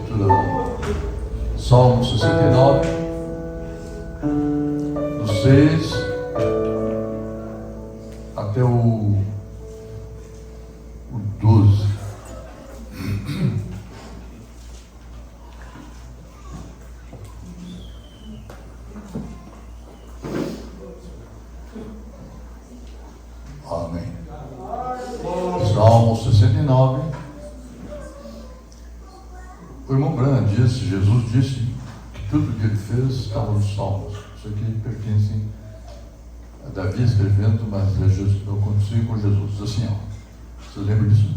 leitura Salmo 69, do 6 até o 12. Amém. Salmo 69. O irmão Branham disse, Jesus disse que tudo que ele fez estava nos Salmos. Isso aqui pertence a Davi escrevendo, mas aconteceu com Jesus. Diz assim, ó, vocês lembram disso?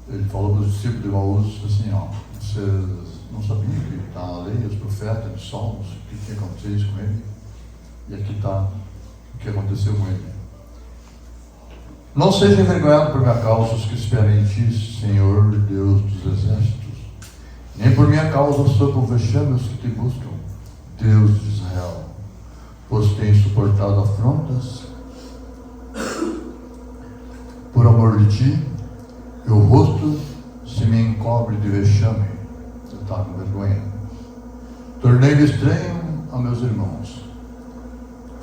Ele falou para os discípulos de Emaús assim, ó, vocês não sabiam que está na lei, os profetas, os Salmos, o que tinha acontecido com ele? E aqui está o que aconteceu com ele. Não seja envergonhado por minha causa os que esperam em ti, Senhor Deus dos exércitos. Nem por minha causa sofram vexame os que te buscam, Deus de Israel. Pois tens suportado afrontas por amor de ti, e o rosto se me encobre de vexame. Eu estava com vergonha. Tornei-me estranho a meus irmãos,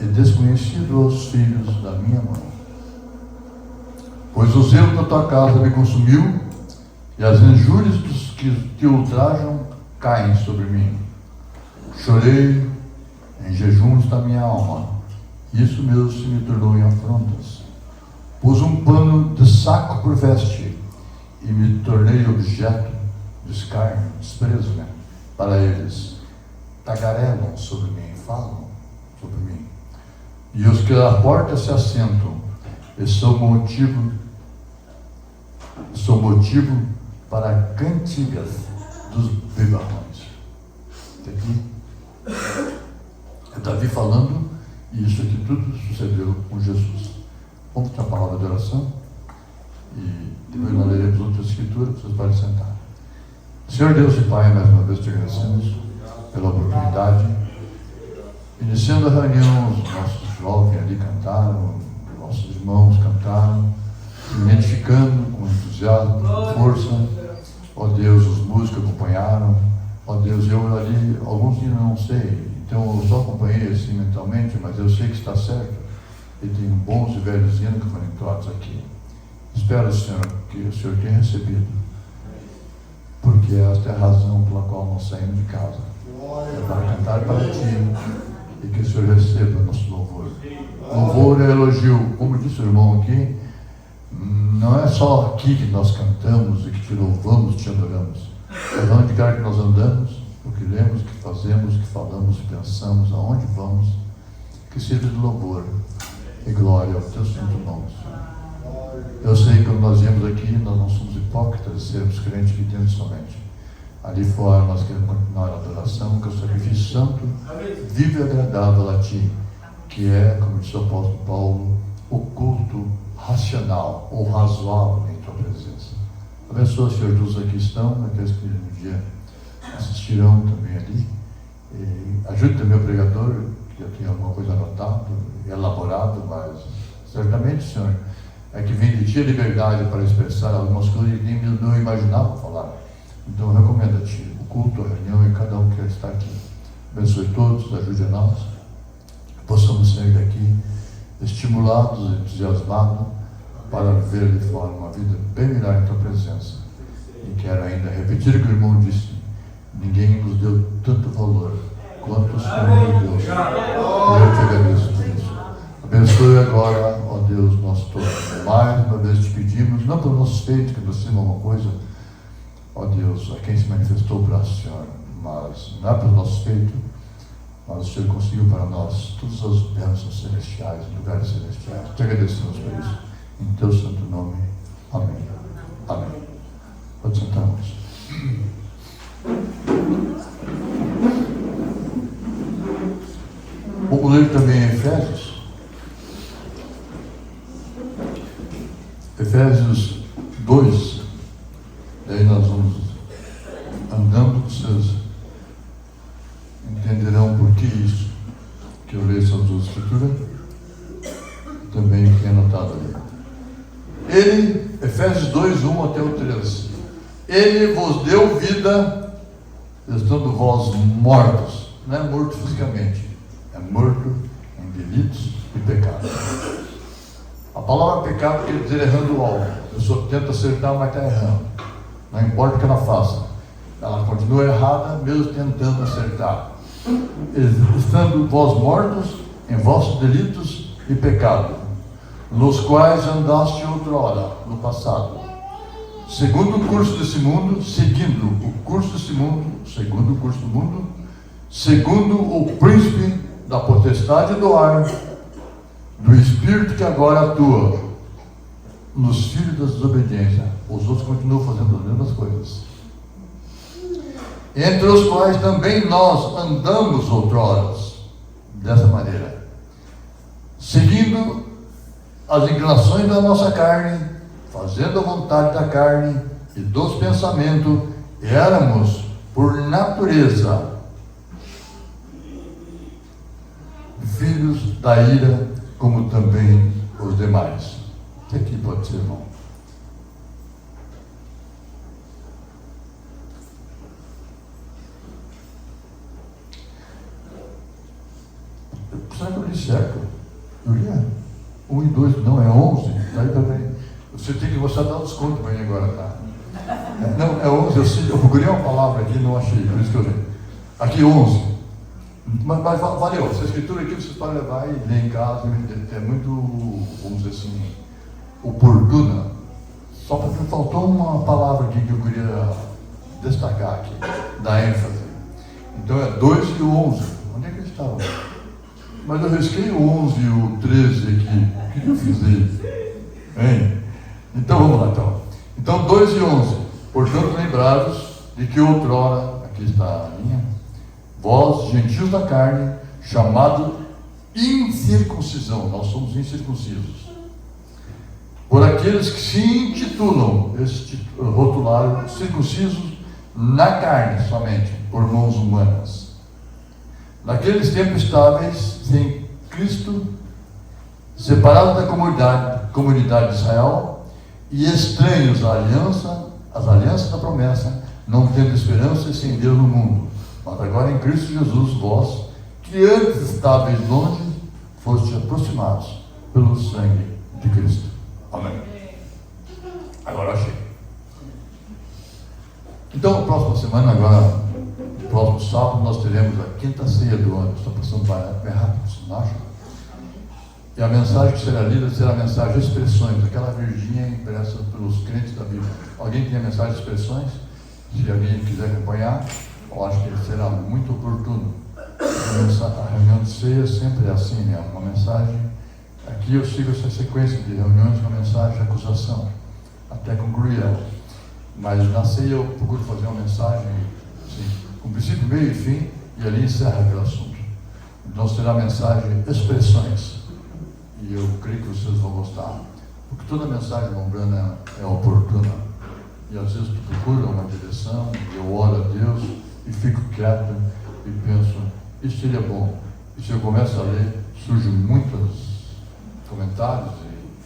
e desconhecido aos filhos da minha mãe. Pois o zelo da tua casa me consumiu, e as injúrias dos que te ultrajam caem sobre mim. Chorei em jejuns da minha alma, isso mesmo se me tornou em afrontas. Pus um pano de saco por veste, e me tornei objeto de escárnio, desprezo, para eles. Tagarelam sobre mim, falam sobre mim. E os que à porta se assentam, e são motivo para cantigas dos bebarrões. Aqui é Davi falando, e isso aqui tudo sucedeu com Jesus. Vamos ter a palavra de oração, e depois nós leremos outra escritura, vocês podem sentar. Senhor Deus e Pai, mais uma vez te agradecemos pela oportunidade. Iniciando a reunião, os nossos jovens ali cantaram, nossos irmãos cantaram, se identificando com entusiasmo, com força. Ó Deus, os músicos acompanharam. Ó Deus, eu ali, alguns dias eu não sei, então eu só acompanhei assim mentalmente, mas eu sei que está certo. E tem bons e velhos hinos que foram entoados aqui. Espero, Senhor, que o Senhor tenha recebido, porque esta é a razão pela qual nós saímos de casa. É para cantar para Ti, e que o Senhor receba nosso louvor. Louvor é elogio, como disse o irmão aqui, não é só aqui que nós cantamos e que te louvamos, te adoramos. É onde quer que nós andamos, o que lemos, o que fazemos, o que falamos, o que pensamos, aonde vamos, que seja de louvor e glória ao teu santo nome, Senhor. Eu sei que quando nós viemos aqui, nós não somos hipócritas de sermos crentes aqui dentro somente. Ali fora nós queremos continuar a adoração, que é o sacrifício santo, vivo e agradável a Ti, que é, como disse o apóstolo Paulo, o culto racional ou razoável em Tua presença. Abençoa, Senhor, todos aqui estão, aqueles que no dia assistirão também ali. E ajude também o pregador, que eu tenho alguma coisa anotada, elaborado, mas certamente, Senhor, é que vem de Ti a liberdade para expressar algumas coisas que nem eu imaginava falar. Então eu recomendo a Ti o culto, a reunião e cada um que quer estar aqui. Abençoe todos, ajude a nós, que possamos sair daqui estimulados, entusiasmados para viver de forma uma vida bem melhor em Tua presença. E quero ainda repetir o que o irmão disse: ninguém nos deu tanto valor quanto o Senhor nos deu. E eu te agradeço por isso. Abençoe agora, ó Deus, nosso todo. Mais uma vez te pedimos, não por nossos feitos, que nos sirva uma coisa, ó Deus, a quem se manifestou para o Senhor, mas não é por nossos feitos, mas o Senhor conseguiu para nós todas as bênçãos celestiais, lugares celestiais. Te agradecemos por isso. Em Teu santo nome. Amém. Amém. Pode sentar, irmãos. Vamos ler também Efésios. Efésios 2. Daí nós vamos andando, vocês entenderão por que isso, que eu leio essas duas escrituras, também o que é anotado ali. Ele, Efésios 2, 1 até o 13. Ele vos deu vida, estando vós mortos. Não é morto fisicamente, é morto em delitos e pecados. A palavra pecado quer dizer errando algo. A pessoa tenta acertar, mas está errando. Não importa o que ela faça, ela continua errada, mesmo tentando acertar. Estando vós mortos em vossos delitos e pecados, nos quais andaste outrora, no passado, segundo o curso desse mundo, seguindo o curso desse mundo, segundo o curso do mundo, segundo o príncipe da potestade do ar, do espírito que agora atua nos filhos da desobediência. Os outros continuam fazendo as mesmas coisas, entre os quais também nós andamos outrora, dessa maneira, seguindo as inclinações da nossa carne, fazendo a vontade da carne e dos pensamentos, éramos por natureza filhos da ira, como também os demais. O que aqui pode ser, irmão? Será que eu li certo? Eu li 1 e 2, não, é 11. Daí também. Você tem que você dar um desconto para mim agora, tá? Não, é 11. Eu procurei uma palavra aqui e não achei, por isso que eu li. Aqui 11. Mas valeu, essa escritura aqui vocês podem levar e ler em casa, é muito, vamos dizer assim, oportuna. Só porque faltou uma palavra aqui que eu queria destacar aqui, dar ênfase. Então é 2 e o 11. Onde é que eles estavam? Mas eu risquei o 11 e o 13 aqui. O que eu fiz aí? Hein? Então vamos lá então. Então 2 e 11. Portanto, lembrados de que outrora, aqui está a linha, vós, gentios da carne, chamado incircuncisão, nós somos incircuncisos, por aqueles que se intitulam, rotularam, circuncisos na carne somente, por mãos humanas. Naqueles tempos estáveis, sem Cristo, separados da comunidade de Israel, e estranhos às alianças da promessa, não tendo esperança e sem Deus no mundo. Mas agora em Cristo Jesus, vós, que antes estáveis longe, fostes aproximados pelo sangue de Cristo. Amém. Agora achei. Então, na próxima semana, agora, no próximo sábado, nós teremos a quinta ceia do ano. Estou passando bem rápido, você não acha? E a mensagem que será lida será a mensagem de expressões, aquela verdinha impressa pelos crentes da Bíblia. Alguém tem a mensagem de expressões? Se alguém quiser acompanhar, eu acho que será muito oportuno. A reunião de ceia sempre é assim, né? Uma mensagem. Aqui eu sigo essa sequência de reuniões com a mensagem de acusação, até concluir ela. Mas na ceia eu procuro fazer uma mensagem assim, com princípio, meio e fim, e ali encerra aquele assunto. Então será a mensagem expressões. E eu creio que vocês vão gostar. Porque toda mensagem Mombrana é oportuna. E às vezes tu procura uma direção, eu oro a Deus e fico quieto e penso, isso seria bom. E se eu começo a ler, surgem muitos comentários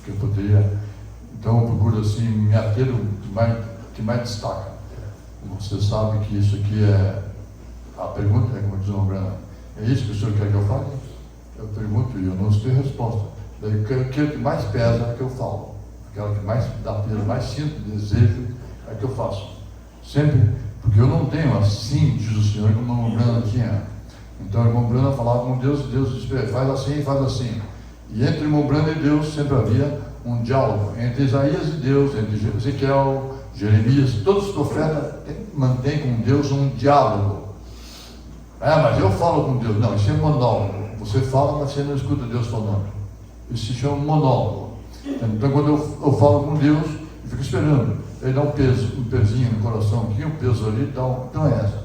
que eu poderia. Então eu procuro assim me ater o que mais destaca. Você sabe que isso aqui é a pergunta, como diz o Mombrana, é isso que o senhor quer que eu fale? Eu pergunto e eu não tenho resposta. Daí aquilo que mais pesa é que eu falo. Aquela que mais dá peso, mais sinto desejo é que eu faço. Sempre, porque eu não tenho assim, diz o Senhor, como o irmão Brana tinha. Então o irmão Brana falava com Deus, e Deus disse, faz assim e faz assim. E entre o irmão Brana e Deus sempre havia um diálogo. Entre Isaías e Deus, entre Ezequiel, Jeremias, todos os profetas mantêm com Deus um diálogo. Mas eu falo com Deus. Não, isso é monólogo. Você fala, mas você não escuta Deus falando. Isso se chama monólogo. Então quando eu falo com Deus, eu fico esperando. Ele dá um pezinho no coração aqui, um peso ali e tal. Então é essa.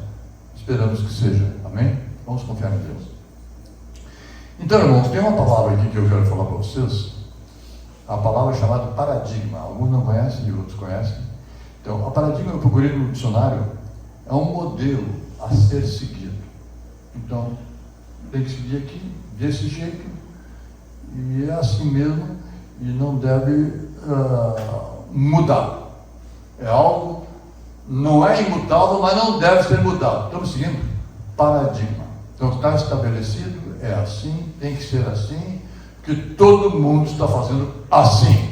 Esperamos que seja. Amém? Vamos confiar em Deus. Então, irmãos, tem uma palavra aqui que eu quero falar para vocês. A palavra chamada paradigma. Alguns não conhecem e outros conhecem. Então, a paradigma eu procurei no dicionário. É um modelo a ser seguido. Então, tem que seguir aqui, desse jeito. E é assim mesmo. E não deve mudar. É algo não é imutável, mas não deve ser mudado. Estamos seguindo paradigma. Então está estabelecido, é assim, tem que ser assim, que todo mundo está fazendo assim.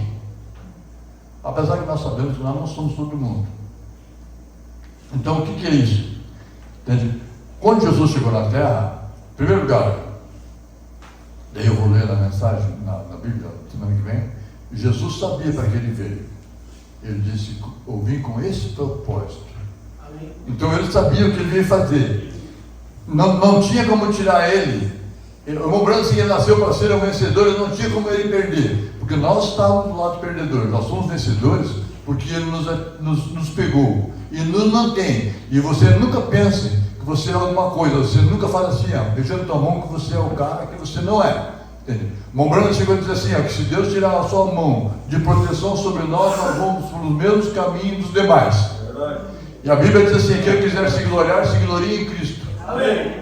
Apesar que nós sabemos que nós não somos todo mundo. Então o que é isso? Entende? Quando Jesus chegou na Terra, em primeiro lugar, daí eu vou ler a mensagem na Bíblia, semana que vem, Jesus sabia para que ele veio. Ele disse, eu vim com esse propósito. Amém. Então ele sabia o que ele veio fazer. Não tinha como tirar ele. O irmão Branham, ele nasceu para ser um vencedor, ele não tinha como ele perder. Porque nós estávamos do lado perdedor. Nós somos vencedores porque ele nos pegou. E nos mantém. E você nunca pense que você é alguma coisa. Você nunca fala assim, beijando tua mão, que você é o cara que você não é. Entende? O irmão Branham chegou a dizer assim, que se Deus tirar a sua mão de proteção sobre nós, nós vamos pelos mesmos caminhos dos demais. E a Bíblia diz assim, quem quiser se gloriar, se glorie em Cristo. Amém.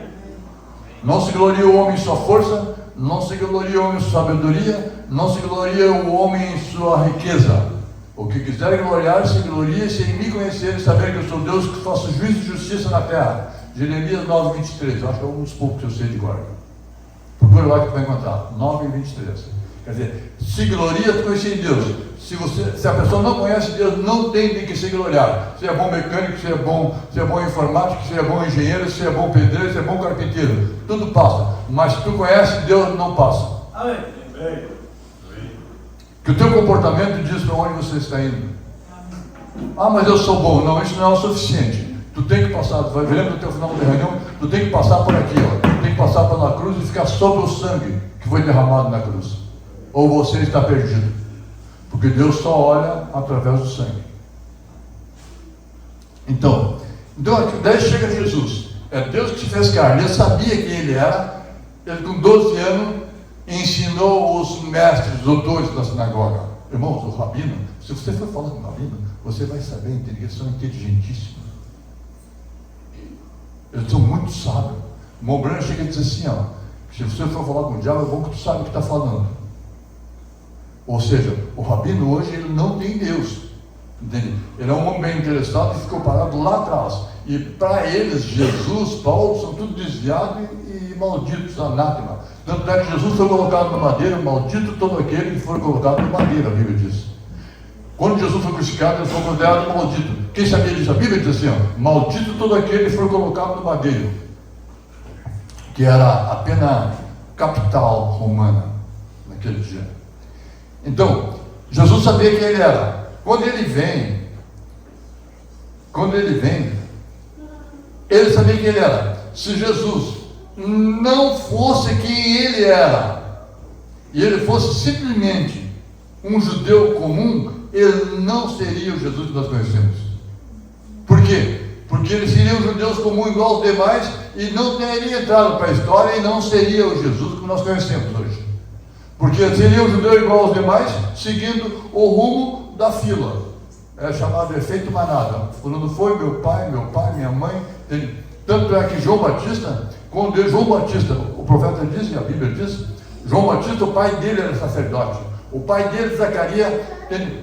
Não se gloria o homem em sua força, não se gloria o homem em sua sabedoria, não se gloria o homem em sua riqueza. O que quiser gloriar, se glorie, se em mim conhecer e saber que eu sou Deus que faço juízo e justiça na terra. Jeremias 9, 23, acho que é um dos poucos que eu sei de cor. Procura lá que tu vai encontrar, 9 e 23. Quer dizer, se gloria, tu conhece em Deus. Se a pessoa não conhece Deus, não tem de que se gloriar. Se é bom mecânico, se é bom informático, se é bom engenheiro, se é bom pedreiro, se é bom carpinteiro, tudo passa. Mas se tu conhece Deus, não passa. Amém. Que o teu comportamento diz para onde você está indo. Mas eu sou bom. Não, isso não é o suficiente. Tu tem que passar, vai vendo até o final da reunião, tu tem que passar por aqui, tu tem que passar pela cruz e ficar sobre o sangue que foi derramado na cruz. Ou você está perdido. Porque Deus só olha através do sangue. Então daí chega Jesus. É Deus que se fez carne. Ele sabia quem ele era. Ele com 12 anos ensinou os mestres, os doutores da sinagoga. Irmãos, o rabino, se você for falar com o rabino, você vai saber, eles são inteligentíssimos. Eles são muito sábios. O irmão Branham chega e diz assim, se você for falar com o diabo, é bom que tu sabe o que está falando. Ou seja, o rabino hoje, ele não tem Deus. Entende? Ele é um homem bem interessado e ficou parado lá atrás. E para eles, Jesus, Paulo, são tudo desviados e malditos, anátema. Tanto é que Jesus foi colocado na madeira, maldito todo aquele que for colocado na madeira, a Bíblia diz. Quando Jesus foi crucificado, ele foi considerado maldito. Quem sabia disso? A Bíblia diz assim, maldito todo aquele que for colocado no madeiro. Que era a pena capital romana, naquele dia. Então, Jesus sabia quem ele era. Quando ele vem, ele sabia quem ele era. Se Jesus não fosse quem ele era, e ele fosse simplesmente um judeu comum, ele não seria o Jesus que nós conhecemos. Por quê? Porque ele seria um judeu comum igual aos demais e não teria entrado para a história e não seria o Jesus que nós conhecemos hoje. Porque seria um judeu igual aos demais, seguindo o rumo da fila. É chamado efeito manada. Quando foi meu pai, minha mãe. Tanto é que João Batista, quando João Batista, o profeta diz, e a Bíblia diz, João Batista, o pai dele era sacerdote. O pai dele, Zacarias,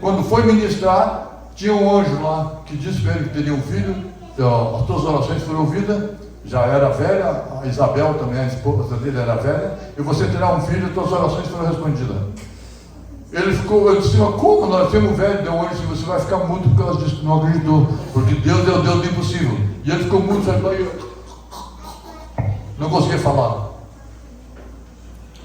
quando foi ministrar, tinha um anjo lá que disse para ele que teria um filho. As tuas orações foram ouvidas. Já era velha, a Isabel também, a esposa dele era velha, e você terá um filho e suas orações foram respondidas. Ele disse, como nós temos velho, deu hoje, você vai ficar mudo por causa disso, não acreditou, porque Deus é o Deus do impossível. E ele ficou mudo, não conseguia falar.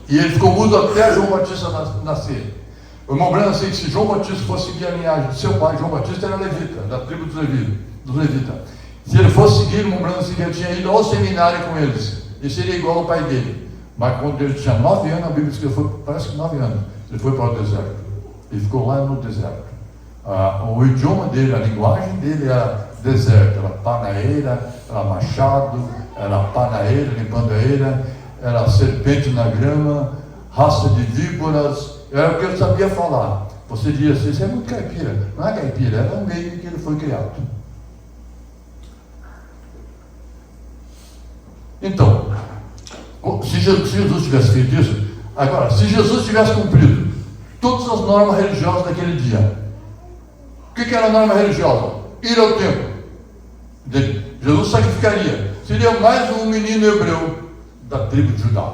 E ele ficou mudo até João Batista nascer. O irmão Branham disse que se João Batista fosse seguir a linhagem de seu pai, João Batista era levita, da tribo dos levitas. Se ele fosse seguir, o irmão Branham disse que ele tinha ido ao seminário com eles, e seria igual ao pai dele. Mas quando ele tinha 9 anos, a Bíblia diz que ele foi, parece que 9 anos, ele foi para o deserto. Ele ficou lá no deserto. O idioma dele, a linguagem dele era deserto, era panaeira, era machado, era panaeira, limpando a eira, era serpente na grama, raça de víboras, era o que ele sabia falar. Você diria assim, isso é muito caipira. Não é caipira, era o meio que ele foi criado. Então, se Jesus tivesse feito isso, agora, se Jesus tivesse cumprido todas as normas religiosas daquele dia, o que era a norma religiosa? Ir ao templo, Jesus sacrificaria. Seria mais um menino hebreu da tribo de Judá.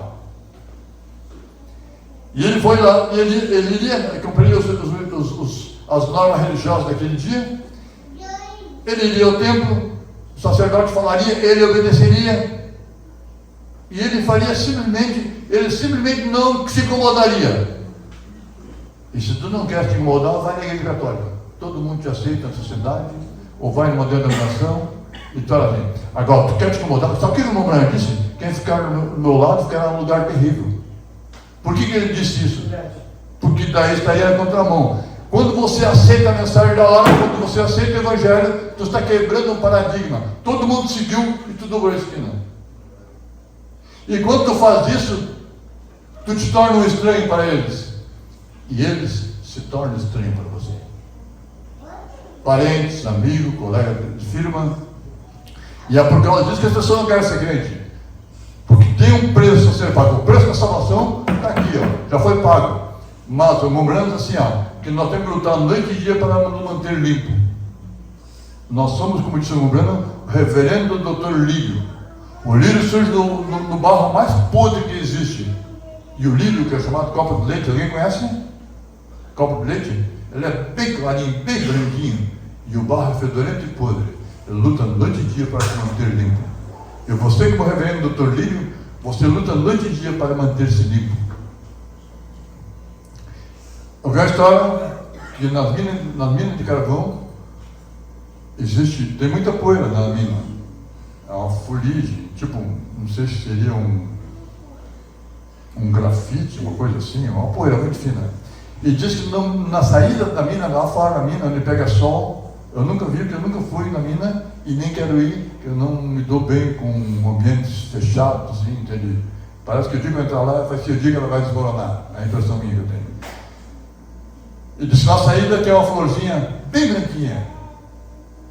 E ele foi lá, e ele iria cumprir as normas religiosas daquele dia. Ele iria ao templo, o sacerdote falaria, ele obedeceria. E ele faria simplesmente não se incomodaria. E se tu não quer te incomodar, vai na igreja católica. Todo mundo te aceita na sociedade, ou vai numa denominação, e tu assim. Agora, tu quer te incomodar? Sabe o que o irmão Branco disse? Quem ficar no meu lado ficará num lugar terrível. Por que ele disse isso? Porque daí estaria na contramão. Quando você aceita a mensagem da hora, quando você aceita o evangelho, tu está quebrando um paradigma. Todo mundo seguiu e tu dobrou a esquina. E quando tu faz isso, tu te torna um estranho para eles. E eles se tornam estranhos para você. Parentes, amigos, colegas de firma. E é por causa disso que as pessoas não querem ser crente. Porque tem um preço a ser pago. O preço da salvação está aqui, ó, já foi pago. Mas lembramos assim, ó, que nós temos que lutar noite e dia para nos manter limpo. Nós somos, como disse o Breno, o reverendo doutor Lírio. O lírio surge no barro mais podre que existe. E o lírio, que é chamado copo de leite, alguém conhece? Copo de leite? Ele é bem clarinho, bem branquinho. E o barro é fedorento e podre. Ele luta noite e dia para se manter limpo. E você, como reverendo doutor Lírio, você luta noite e dia para manter-se limpo. Eu vi a história que nas minas de carvão tem muita poeira na mina. É uma fuligem, tipo, não sei se seria um grafite, uma coisa assim, uma poeira muito fina. E diz que na saída da mina, lá fora da mina, onde pega sol, eu nunca vi, porque eu nunca fui na mina e nem quero ir, porque eu não me dou bem com ambientes fechados, assim, entende? Parece que o dia que eu entrar lá vai ser o dia que ela vai desmoronar, é a impressão minha que eu tenho. E disse, na saída tem uma florzinha bem branquinha,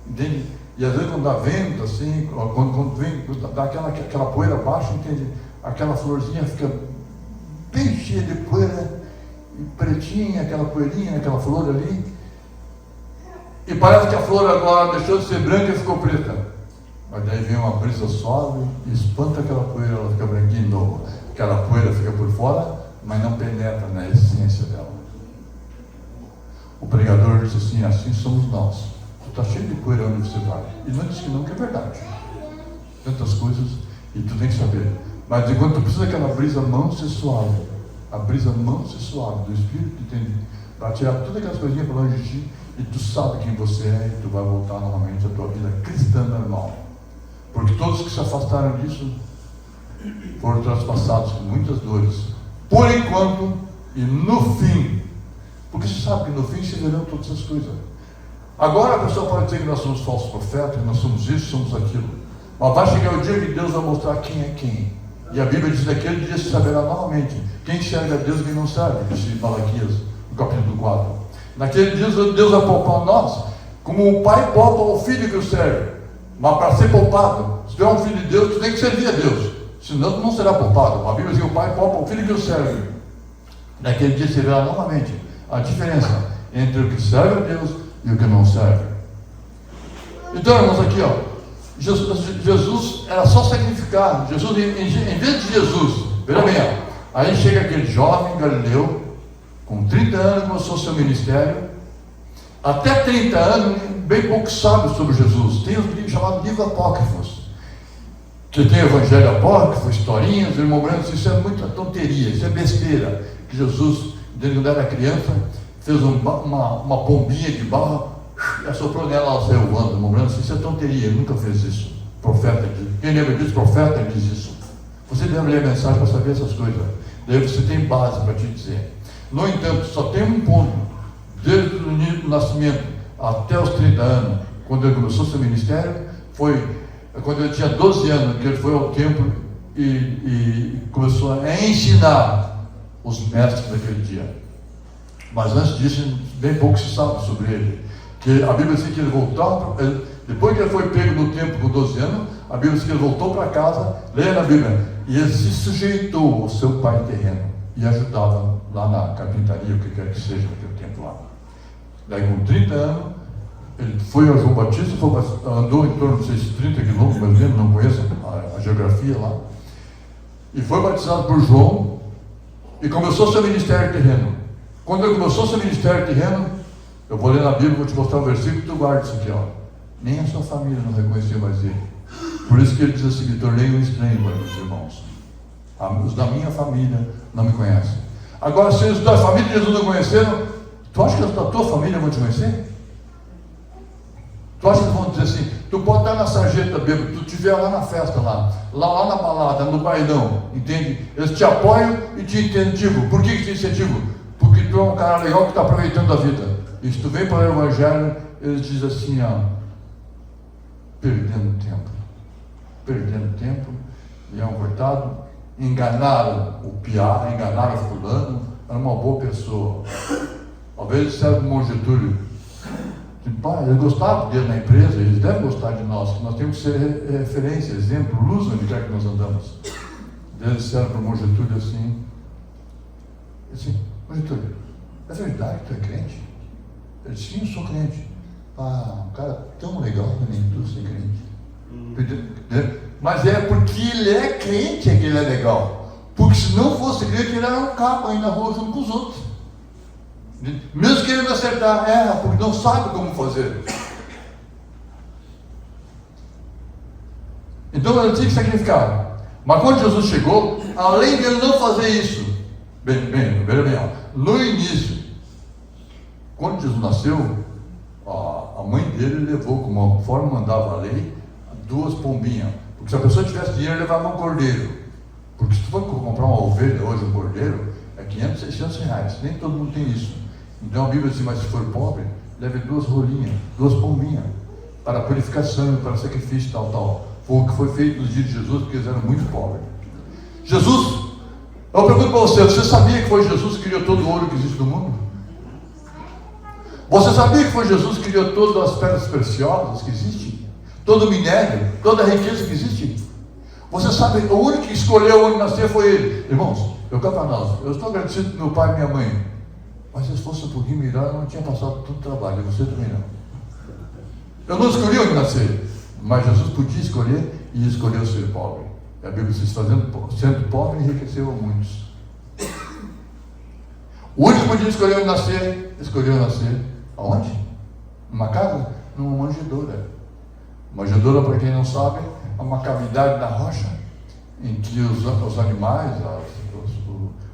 entende? E às vezes quando dá vento, assim, quando vem, dá aquela poeira baixa, entende? Aquela florzinha fica bem cheia de poeira, e pretinha, aquela poeirinha, aquela flor ali. E parece que a flor agora deixou de ser branca e ficou preta. Mas daí vem uma brisa suave e espanta aquela poeira, ela fica branquinha de novo. Aquela poeira fica por fora, mas não penetra na essência dela. O pregador disse assim, assim somos nós. Tu está cheio de poeira onde você vai. E não diz que não, que é verdade. Tantas coisas, e tu tem que saber. Mas enquanto tu precisa daquela brisa mansa e suave, a brisa mansa e suave do Espírito, entende? Para tirar todas aquelas coisinhas para longe de ti, e tu sabe quem você é, e tu vai voltar novamente à tua vida cristã normal. Porque todos que se afastaram disso foram transpassados com muitas dores. Por enquanto, e no fim, porque você sabe que no fim se verão todas as coisas. Agora a pessoa pode dizer que nós somos falsos profetas, que nós somos isso, somos aquilo. Mas vai chegar o dia que Deus vai mostrar quem é quem. E a Bíblia diz que naquele dia se saberá novamente quem serve a Deus e quem não serve, disse Malaquias, no capítulo 4. Naquele dia Deus vai poupar nós, como o pai poupa o filho que o serve. Mas para ser poupado, se tu é um filho de Deus, tu tem que servir a Deus. Senão tu não será poupado. A Bíblia diz que o pai poupa o filho que o serve. Naquele dia se verá novamente a diferença entre o que serve a Deus e o que não serve. Então, irmãos, aqui, ó, Jesus era só sacrificar. Jesus, em vez de Jesus, veja bem, ó, aí chega aquele jovem galileu, com 30 anos, começou o seu ministério. Até 30 anos, bem pouco sabe sobre Jesus. Tem os livros chamados livros apócrifos, que tem evangelho apócrifo, historinhas. O irmão Branco disse, isso é muita tonteria, isso é besteira. Que Jesus, quando era criança, fez uma pombinha de barro e assoprou nela, ela saiu voando. O irmão Branco disse, isso é tonteria, ele nunca fez isso. Profeta diz, quem lembra disso? Profeta diz isso. Você deve ler a mensagem para saber essas coisas. Daí você tem base para te dizer. No entanto, só tem um ponto, desde o nascimento até os 30 anos, quando ele começou seu ministério, foi quando ele tinha 12 anos, que ele foi ao templo e começou a ensinar os mestres daquele dia. Mas antes disso, bem pouco se sabe sobre ele. Que a Bíblia diz que ele voltou, depois que ele foi pego no templo com 12 anos, a Bíblia diz que ele voltou para casa, leia na Bíblia, e ele se sujeitou ao seu pai terreno e ajudava lá na carpintaria, o que quer que seja naquele tempo lá. Daí com 30 anos, Ele foi a João Batista, andou em torno de 30 quilômetros, mais ou menos, não conheço a geografia lá, e foi batizado por João, e começou seu ministério terreno. Quando ele começou seu ministério terreno, eu vou ler na Bíblia, vou te mostrar o versículo, tu guarda isso aqui, ó. Nem a sua família não reconheceu mais ele. Por isso que ele diz assim, me tornei um estranho para meus irmãos. Os da minha família não me conhecem. Agora, se os da família de Jesus não conheceram, tu acha que os da tua família vão te conhecer? Tu acha que vão dizer assim, tu pode estar na sarjeta bêbado, tu estiver lá na festa, lá na balada, no bailão, entende? Eles te apoiam e te incentivam. Por que te incentivam? Porque tu é um cara legal que está aproveitando a vida. E se tu vem para o Evangelho, eles dizem assim, ó, perdendo tempo, e é um coitado, enganaram o piá, enganaram o fulano, era uma boa pessoa. Talvez ele serve como Getúlio. Eles gostavam dele na empresa, eles devem gostar de nós, que nós temos que ser referência, exemplo, luz onde quer que nós andamos. Eles disseram para o Getúlio assim, Getúlio, é verdade que tu é crente? Ele disse, sim, eu sou crente. Um cara tão legal que nem tu ser crente. Mas é porque ele é crente que ele é legal. Porque se não fosse crente, ele era um cabo aí na rua junto com os outros. Mesmo querendo acertar, erra, porque não sabe como fazer. Então ele tinha que sacrificar. Mas quando Jesus chegou, além de ele não fazer isso, veja bem, no início, quando Jesus nasceu, a mãe dele levou, como a forma mandava a lei, 2 pombinhas. Porque se a pessoa tivesse dinheiro, levava um cordeiro. Porque se tu for comprar uma ovelha hoje, um cordeiro, é 500, 600 reais. Nem todo mundo tem isso. Então a Bíblia diz, mas se for pobre, leve 2 rolinhas, 2 pombinhas, para purificação, para sacrifício, tal. Foi o que foi feito nos dias de Jesus, porque eles eram muito pobres. Jesus, eu pergunto para você sabia que foi Jesus que criou todo o ouro que existe no mundo? Você sabia que foi Jesus que criou todas as pedras preciosas que existem? Todo o minério, toda a riqueza que existe? Você sabe, o único que escolheu onde nascer foi ele. Irmãos, eu cá para nós, eu estou agradecido para meu pai e minha mãe. Mas se fosse um pouquinho melhor, eu não tinha passado todo o trabalho, você também não. Eu não escolhi onde nascer, mas Jesus podia escolher e escolheu ser pobre. E a Bíblia diz, sendo pobre, enriqueceu a muitos. O único que podia escolher onde nascer, escolheu nascer aonde? Numa casa? Numa manjedoura. Manjedoura, para quem não sabe, é uma cavidade na rocha, em que os animais,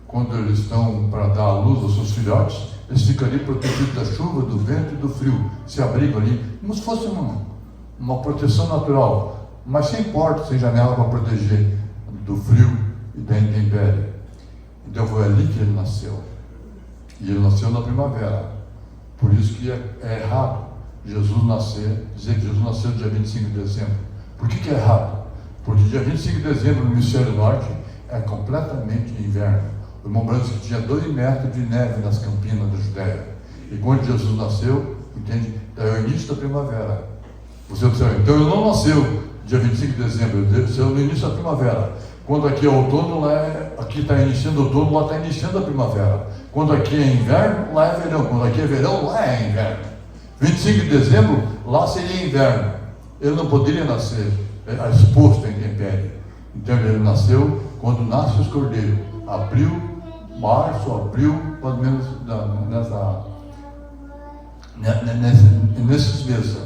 quando eles estão para dar à luz aos seus filhotes, eles ficam ali protegidos da chuva, do vento e do frio, se abrigam ali, como se fosse uma proteção natural, mas sem porta, sem janela para proteger do frio e da intempérie. Então foi ali que ele nasceu, e ele nasceu na primavera. Por isso que é errado dizer que Jesus nasceu dia 25 de dezembro. Por que é errado? Porque dia 25 de dezembro no hemisfério norte é completamente inverno. O irmão Branco que tinha 2 metros de neve nas campinas da Judéia. E quando Jesus nasceu, entende? É o início da primavera. Você observa, então ele não nasceu dia 25 de dezembro, ele nasceu no início da primavera. Quando aqui é outono, aqui está iniciando o outono, lá está iniciando a primavera. Quando aqui é inverno, lá é verão. Quando aqui é verão, lá é inverno. 25 de dezembro, lá seria inverno. Ele não poderia nascer exposto à intempérie. Então ele nasceu quando nasce os cordeiros. Março, abril, mais ou menos nesses meses.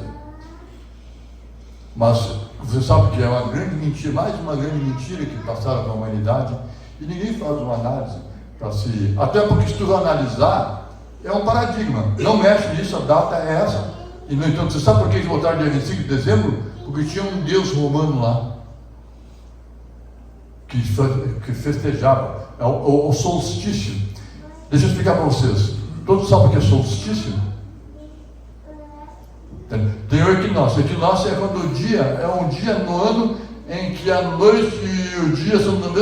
Mas você sabe que é uma grande mentira, mais uma grande mentira que passaram para a humanidade, e ninguém faz uma análise para se... Até porque se tu analisar, é um paradigma. Não mexe nisso, a data é essa. E no entanto, você sabe por que eles botaram dia 25 de dezembro? Porque tinha um deus romano lá que festejava. É o solstício. Deixa eu explicar para vocês. Todos sabem o que é solstício? Tem o equinócio. O equinócio é quando o dia é um dia no ano em que a noite e o dia são do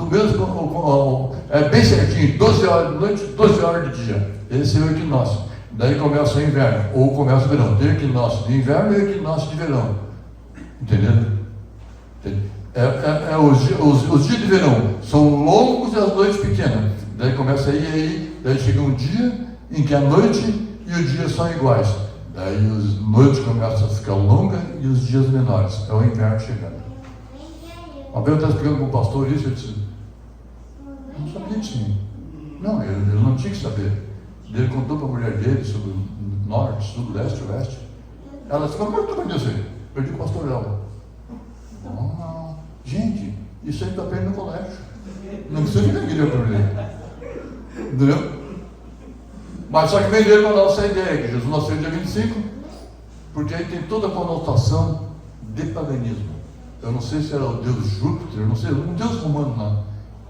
mesmo, é bem certinho, 12 horas de noite, 12 horas de dia. Esse é o equinócio. Daí começa o inverno, ou começa o verão. Tem o equinócio de inverno e o equinócio de verão. Entendeu? Os dias de verão são longos e as noites pequenas. Daí começa daí chega um dia em que a noite e o dia são iguais. Daí as noites começam a ficar longas e os dias menores. É o inverno chegando. Uma vez eu estava explicando com o pastor isso, ele disse, não sabia disso. Não, ele não tinha que saber. Ele contou para a mulher dele sobre o norte, sul, leste, oeste. Ela disse, como é que tu vai dizer? Eu digo, pastor, ela. Gente, isso aí está aprendendo no colégio. Não precisa de ninguém para ele. Entendeu? Mas só que vem dele mandar essa ideia, que Jesus nasceu dia 25, porque aí tem toda a conotação de paganismo. Eu não sei se era o deus Júpiter, eu não sei, um deus romano lá,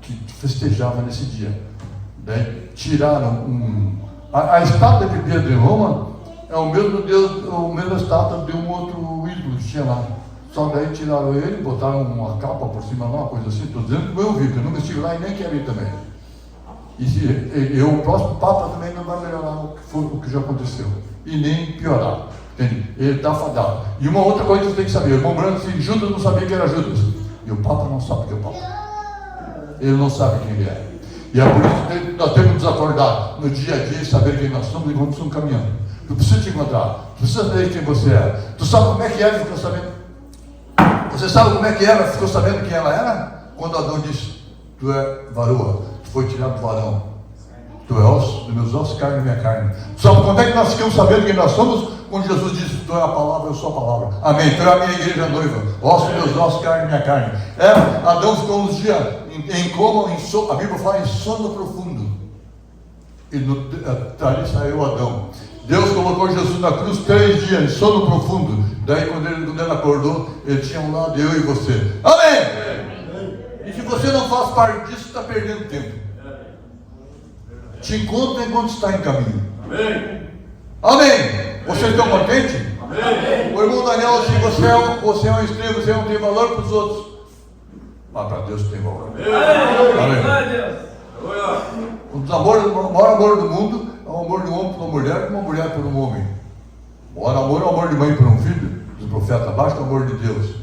que festejava nesse dia. Daí tiraram a estátua de Pedro em Roma é o mesmo deus, o mesmo estátua de um outro ídolo que tinha lá. Só daí tiraram ele, botaram uma capa por cima lá, uma coisa assim. Estou dizendo que eu vi, que eu nunca estive lá e nem quero ir também. E o próximo Papa também não vai melhorar o que já aconteceu. E nem piorar. Entende? Ele está fadado. E uma outra coisa que você tem que saber: o irmão Branco disse, Judas não sabia que era Judas. E o Papa não sabe que é o Papa. Ele não sabe quem ele é. E é por isso que nós temos que nos acordar no dia a dia e saber quem nós somos e como estamos caminhando. Tu precisa te encontrar. Tu precisa saber quem você é. Tu sabe como é que era e ficou sabendo. Você sabe como é que era, ficou sabendo quem ela era? Quando Adão disse, tu é varoa, tu foi tirado do varão. Tu é osso, dos meus ossos, carne da minha carne. Sabe quando é que nós ficamos sabendo quem nós somos? Quando Jesus disse, tu é a palavra, eu sou a palavra. Amém. Tu é a minha igreja noiva. Ossos, meus ossos, carne da minha carne. Adão ficou uns dias em coma, a Bíblia fala em sono profundo. E dali saiu Adão. Deus colocou Jesus na cruz 3 dias, em sono profundo. Daí quando ele acordou, ele tinha um lado, eu e você. Amém! E se você não faz parte disso, está perdendo tempo. Te encontra enquanto está em caminho. Amém! Vocês estão contentes? Amém! O irmão Daniel, assim, você é um estranho, você não tem valor para os outros. Mas para Deus tem valor. Amém! O maior amor do mundo é o amor de um homem por uma mulher, e uma mulher por um homem. O amor é o amor de mãe por um filho, dos profetas abaixo, é o amor de Deus.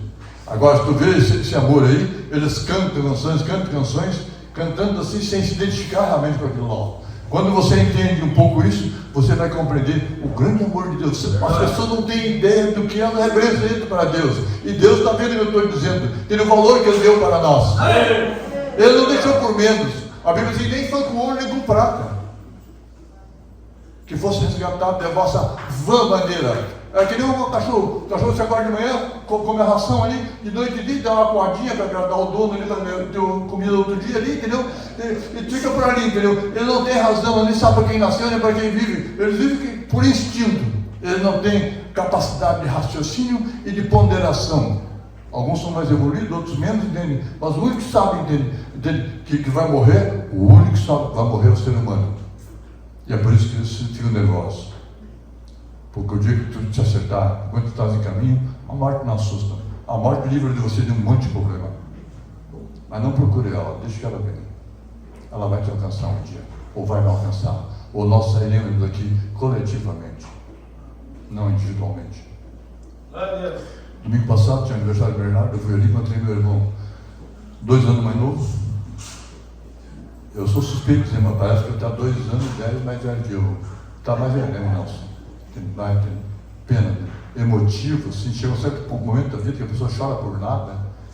Agora, se tu vê esse amor aí, eles cantam canções, cantando assim, sem se identificar realmente com aquilo lá. Quando você entende um pouco isso, você vai compreender o grande amor de Deus. As pessoas não têm ideia do que ela representa para Deus. E Deus está vendo o que eu estou dizendo. Tem o valor que Ele deu para nós. Ele não deixou por menos. A Bíblia diz, nem foi com ouro nem com prata que fosse resgatado da vossa vã maneira. É que nem um cachorro. O cachorro se acorda de manhã, come a ração ali, de noite e dia, dá uma coadinha para agradar o dono ali, para ter comida outro dia ali, entendeu? E fica por ali, entendeu? Ele não tem razão, ele nem sabe para quem nasceu, nem para quem vive. Ele vive por instinto. Ele não tem capacidade de raciocínio e de ponderação. Alguns são mais evoluídos, outros menos, entende? Mas o único que sabe, entende? Que vai morrer, o único que sabe que vai morrer é o ser humano. E é por isso que eles ficam nervosos. Porque o dia que tu te acertar, enquanto tu estás em caminho, a morte não assusta. A morte livra de você de um monte de problema. Mas não procure ela, deixa que ela venha. Ela vai te alcançar um dia, ou vai me alcançar. Ou nós sairemos daqui coletivamente, não individualmente. Domingo passado tinha aniversário de Bernardo, eu fui ali e encontrei meu irmão, 2 anos mais novo. Eu sou suspeito de dizer, mas parece que ele está 2 anos e 10 mais velho que eu. Está mais velho, né, Nelson? Tem pena, emotivo, assim, chega um certo momento da vida que a pessoa chora por nada.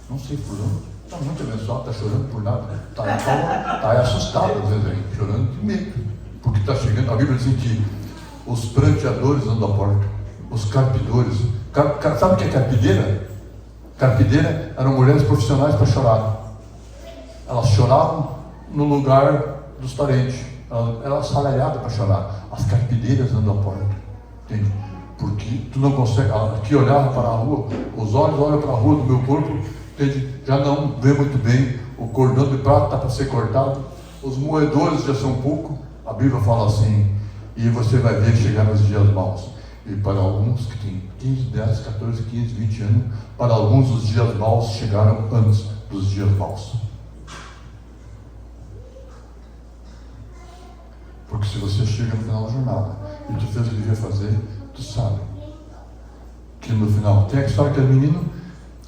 Não sei por onde. Está muito abençoado, está chorando por nada. Está assustado às vezes aí, chorando de medo. Porque está chegando, a Bíblia diz que os pranteadores andam à porta, os carpidores. Sabe o que é carpideira? Carpideira eram mulheres profissionais para chorar. Elas choravam no lugar dos parentes. Ela era assalariada para chorar. As carpideiras andam à porta. Entende? Porque tu não consegue. Aqui olhava para a rua, os olhos olham para a rua do meu corpo, entende? Já não vê muito bem. O cordão de prata está para ser cortado. Os moedores já são pouco. A Bíblia fala assim. E você vai ver chegar nos dias maus. E para alguns que têm 15, 10, 14, 15, 20 anos, para alguns os dias maus chegaram antes dos dias maus. Porque se você chega no final da jornada e tu fez o que devia fazer, tu sabe que no final tem a história que é menino,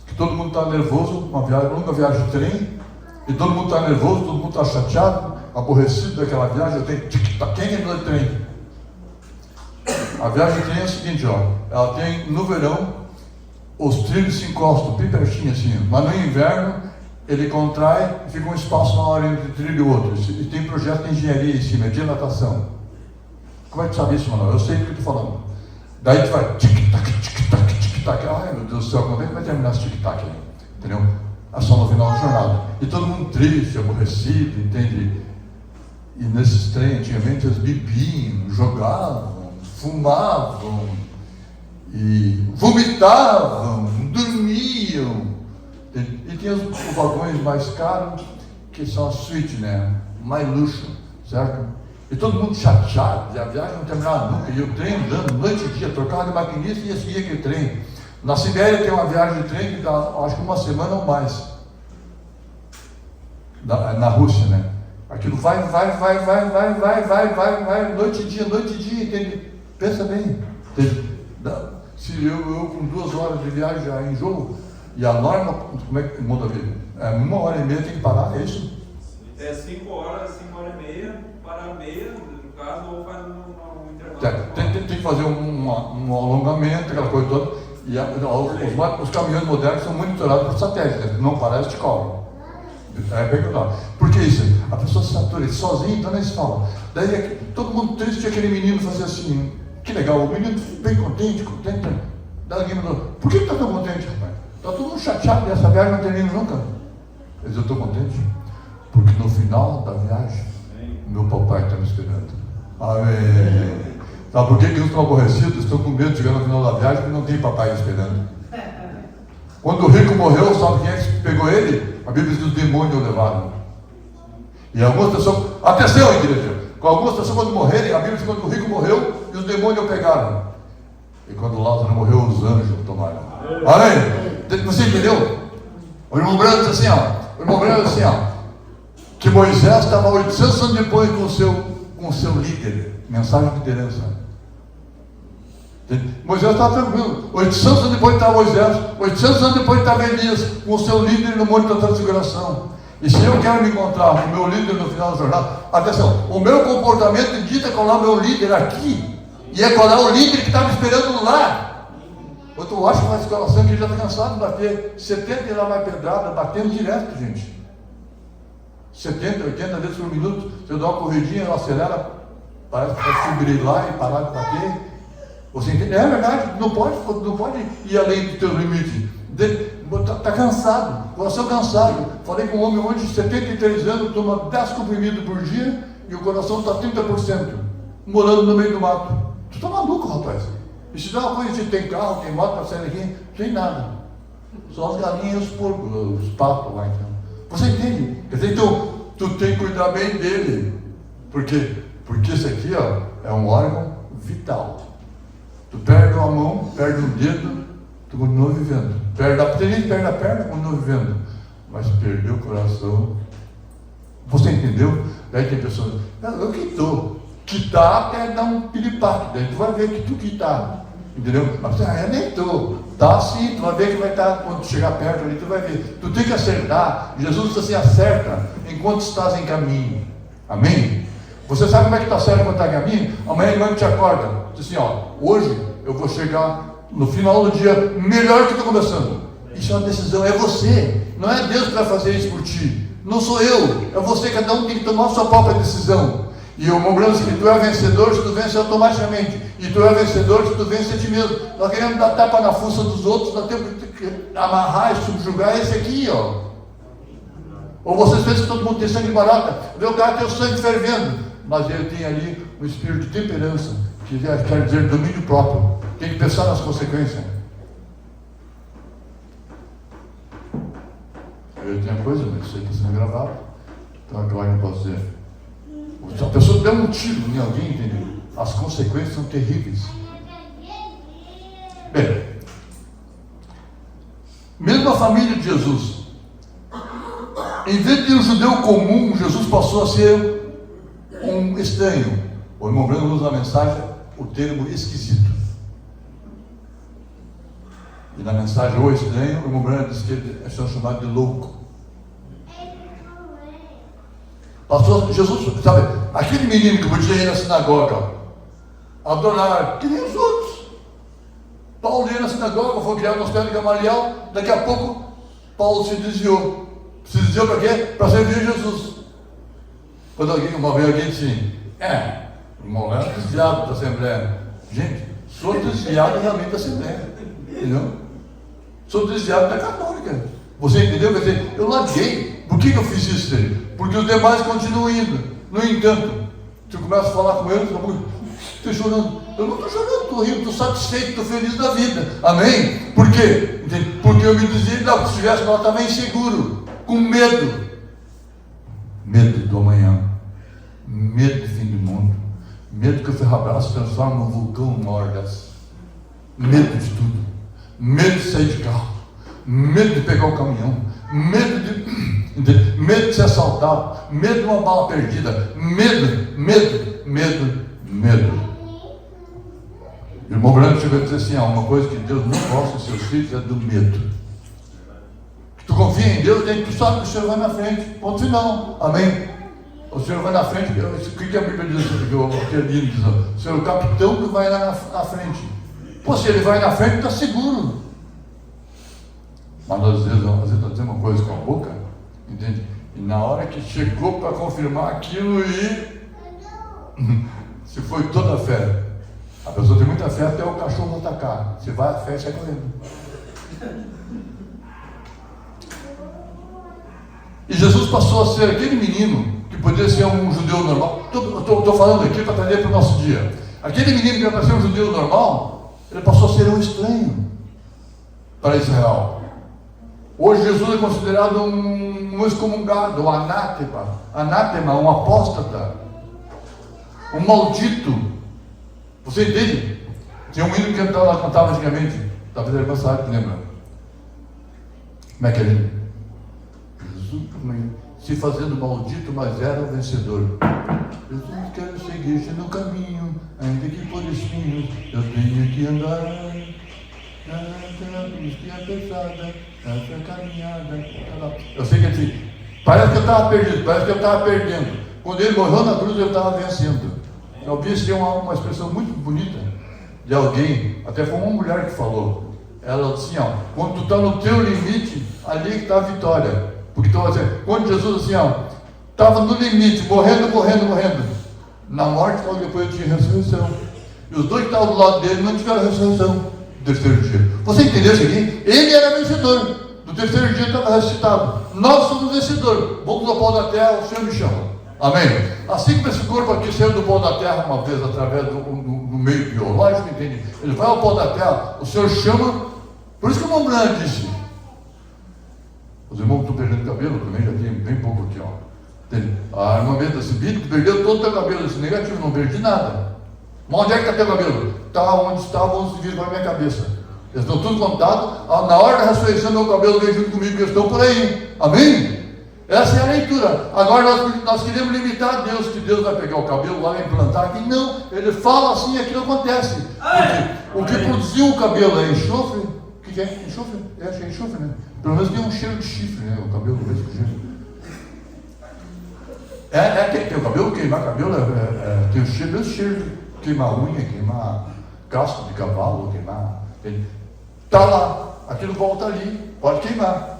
que todo mundo está nervoso, uma longa viagem de trem, e todo mundo está nervoso, todo mundo está chateado, aborrecido daquela viagem. Eu tenho quem é no trem? A viagem de trem é o seguinte, ó. Ela tem, no verão, os trilhos se encostam bem pertinho assim, mas no inverno ele contrai e fica um espaço maior entre um trilho e outro. E tem projeto de engenharia em cima, de dilatação. Como é que tu sabe isso, Manuel? Eu sei do que eu estou falando. Daí tu vai tic-tac, tic-tac, tic-tac. Ai, meu Deus do céu, como é que vai terminar esse tic-tac aí? Entendeu? É só no final da jornada. E todo mundo triste, aborrecido, entende? E nesses trens, antigamente, eles bebiam, jogavam, fumavam, e vomitavam, dormiam. E tem os vagões mais caros, que são a suíte, né? Mais luxo, certo? E todo mundo chateado, e a viagem não terminava nunca, e o trem andando noite e dia, trocava de maquinista e ia seguir aquele trem. Na Sibéria tem uma viagem de trem que dá, acho que uma semana ou mais. Na Rússia, né? Aquilo vai, noite e dia, entende? Pensa bem. Se eu com 2 horas de viagem já enjoo, e a norma, como é que muda a vida? É 1h30 tem que parar, é isso? É 5 horas e meia, para meia, no caso, ou faz um intervalo. Tem que fazer um alongamento, aquela coisa toda. E os caminhões modernos são monitorados por satélite, né? Não parece de cobra. É bem claro. Por que isso? A pessoa se satura sozinha, então nem se fala. Daí todo mundo triste, aquele menino fazia assim, que legal, o menino bem contente. Daí alguém falou, por que está tão contente, rapaz? Está todo mundo chateado dessa viagem, não termina nunca. Mas eu estou contente, porque no final da viagem, meu papai está me esperando. Amém. Sabe por que eles estão aborrecidos? Estão com medo de chegar no final da viagem, porque não tem papai esperando. Quando o rico morreu, sabe quem é que pegou ele? A Bíblia diz que os demônios o levaram. E algumas pessoas, atenção, igreja, com algumas pessoas quando morrerem, a Bíblia diz que quando o rico morreu, e os demônios o pegaram. E quando Lázaro morreu, os anjos o tomaram. Amém? Você entendeu? O irmão Branco diz assim, que Moisés estava 800 anos depois com o seu líder, mensagem de liderança. Moisés estava tranquilo, 800 anos depois estava Moisés, 800 anos depois estava Elias, com o seu líder no Monte da Transfiguração. E se eu quero me encontrar com o meu líder no final da jornada, atenção, o meu comportamento dita colar o meu líder aqui, e é colar o líder que está me esperando lá. Eu acho que uma escalação que ele já está cansado de bater 70 e lá vai pedrada, batendo direto, gente. 70, 80 vezes por minuto, você dá uma corridinha, ela acelera, parece que vai subir lá e parar de bater. Você entende? É verdade, não pode ir além do teu limite. Está cansado, coração cansado. Falei com um homem hoje de 73 anos, toma 10 comprimidos por dia e o coração está 30%, morando no meio do mato. Tu está maluco, rapaz. E se dá uma coisa, se tem carro, tem moto para sair daqui, não tem nada. Só as galinhas e os porcos, os patos lá, então. Você entende? Quer dizer, então, tu tem que cuidar bem dele. Por quê? Porque esse aqui, ó, é um órgão vital. Tu perde uma mão, perde um dedo, tu continua vivendo. Perde a perna, continua vivendo. Mas perdeu o coração. Você entendeu? Daí tem pessoas, eu quitou. Quitar até dar um piripaque. Daí tu vai ver que tu quitar. Entendeu? Mas eu nem estou. Tá sim, tu vai ver que vai estar, quando tu chegar perto ali, tu vai ver. Tu tem que acertar. Jesus diz assim, acerta enquanto estás em caminho. Amém? Você sabe como é que está certo quando está em caminho? Amanhã de manhã te acorda. Diz assim, ó, hoje eu vou chegar no final do dia melhor que estou começando. Isso é uma decisão, é você. Não é Deus que vai fazer isso por ti. Não sou eu. É você, cada um tem que tomar a sua própria decisão. E o lembrando que tu é vencedor se tu vence automaticamente. E tu é vencedor se tu vence a ti mesmo. Nós queremos dar tapa na fuça dos outros, nós temos que amarrar e subjugar esse aqui, ó. Ou vocês pensam que todo mundo tem sangue barata? O cara tem o sangue fervendo, mas ele tem ali um espírito de temperança, que quer dizer domínio próprio. Tem que pensar nas consequências. Eu tenho coisa, mas isso aí está sendo gravado. Então agora não posso dizer. Se a pessoa der um tiro em alguém, entendeu? As consequências são terríveis. Bem, mesmo a família de Jesus, em vez de um judeu comum, Jesus passou a ser um estranho. O irmão Brando usa na mensagem o termo esquisito. E na mensagem o estranho, o irmão Brando diz que ele é chamado de louco. Pastor Jesus, sabe, aquele menino que podia ir na sinagoga, adorar, que nem os outros. Paulo ia na sinagoga, foi criado nos pés de Gamaliel, daqui a pouco Paulo se desviou. Se desviou para quê? Para servir Jesus. Quando uma vez alguém disse, irmão, é desviado da Assembleia. Gente, sou desviado realmente da Assembleia. Entendeu? Sou desviado da Católica. Você entendeu? Quer dizer, eu larguei. Por que eu fiz isso dele? Porque os demais continuam indo. No entanto, você começa a falar com eles, estou chorando. Eu não estou chorando, estou rindo, estou satisfeito, estou feliz da vida. Amém? Por quê? Porque eu me dizia, não, se estivesse, ela estava inseguro, com medo. Medo do amanhã. Medo do fim do mundo. Medo que o Ferrabras se transforme num vulcão uma hora dessa. Medo de tudo. Medo de sair de carro. Medo de pegar o caminhão. Medo de ser assaltado. Medo de uma bala perdida. Medo. O irmão Branco chegou a dizer assim, uma coisa que Deus não gosta dos seus filhos é do medo. Que tu confia em Deus, tu sabe que o Senhor vai na frente. Ponto final. Amém? O Senhor vai na frente. O que a Bíblia diz? Aquele diz, o Senhor é o capitão que vai lá na frente. Pô, se ele vai na frente, está seguro. Mas às vezes está dizendo uma coisa com a boca, entende? E na hora que chegou para confirmar aquilo se foi toda a fé. A pessoa tem muita fé até o cachorro atacar. Se vai a fé, sai correndo. E Jesus passou a ser aquele menino que poderia ser um judeu normal. Estou falando aqui para trazer para o nosso dia. Aquele menino que era para ser um judeu normal, ele passou a ser um estranho para Israel. Hoje Jesus é considerado um excomungado, um anátema, um apóstata, um maldito. Você entende? Tinha um hino que ela cantava antigamente, talvez a irmã sabe que lembra. Como é que é ele? Jesus se fazendo maldito, mas era o vencedor. Jesus, quero seguir-te no caminho, ainda que por espinhos eu tenho que andar. Essa caminhada. Eu sei que assim, parece que eu estava perdido, parece que eu estava perdendo. Quando ele morreu na cruz, eu estava vencendo. Eu vi isso, uma expressão muito bonita de alguém, até foi uma mulher que falou. Ela disse assim, quando tu está no teu limite, ali que está a vitória. Porque tu vai dizer, quando Jesus assim, estava no limite, morrendo. Na morte, logo depois tinha ressurreição. E os dois que estavam do lado dele não tiveram ressurreição no terceiro dia. Você entendeu isso aqui? Ele era vencedor. No terceiro dia estava ressuscitado. Nós somos vencedores. Vamos ao pó da terra, o Senhor me chama. Amém? Assim como esse corpo aqui saiu do pó da terra uma vez através do meio biológico, entende? Ele vai ao pó da terra, o Senhor chama. Por isso que o irmão Branco disse. Os irmãos que estão perdendo cabelo também, já tem bem pouco aqui, Entende? A irmã Benta disse, Bito, tu perdeu todo o teu cabelo. Eu disse, negativo, não perdi nada. Mas onde é que está teu cabelo? Está onde estava os vírus para a minha cabeça. Eles estão tudo contados. Na hora da ressurreição, meu cabelo veio junto comigo, eles estão por aí. Amém? Essa é a leitura. Agora nós queremos limitar a Deus, que Deus vai pegar o cabelo lá e implantar aqui. Não, ele fala assim e aquilo acontece. O que produziu o cabelo é enxofre. O que é? Enxofre? Acho que é enxofre, né? Pelo menos tem um cheiro de chifre, né? O cabelo mesmo que cheiro. Tem o cabelo, queimar cabelo, tem o cheiro, mesmo cheiro de queimar unha, queimar casco de cavalo, queimar. Está lá, aquilo volta ali, pode queimar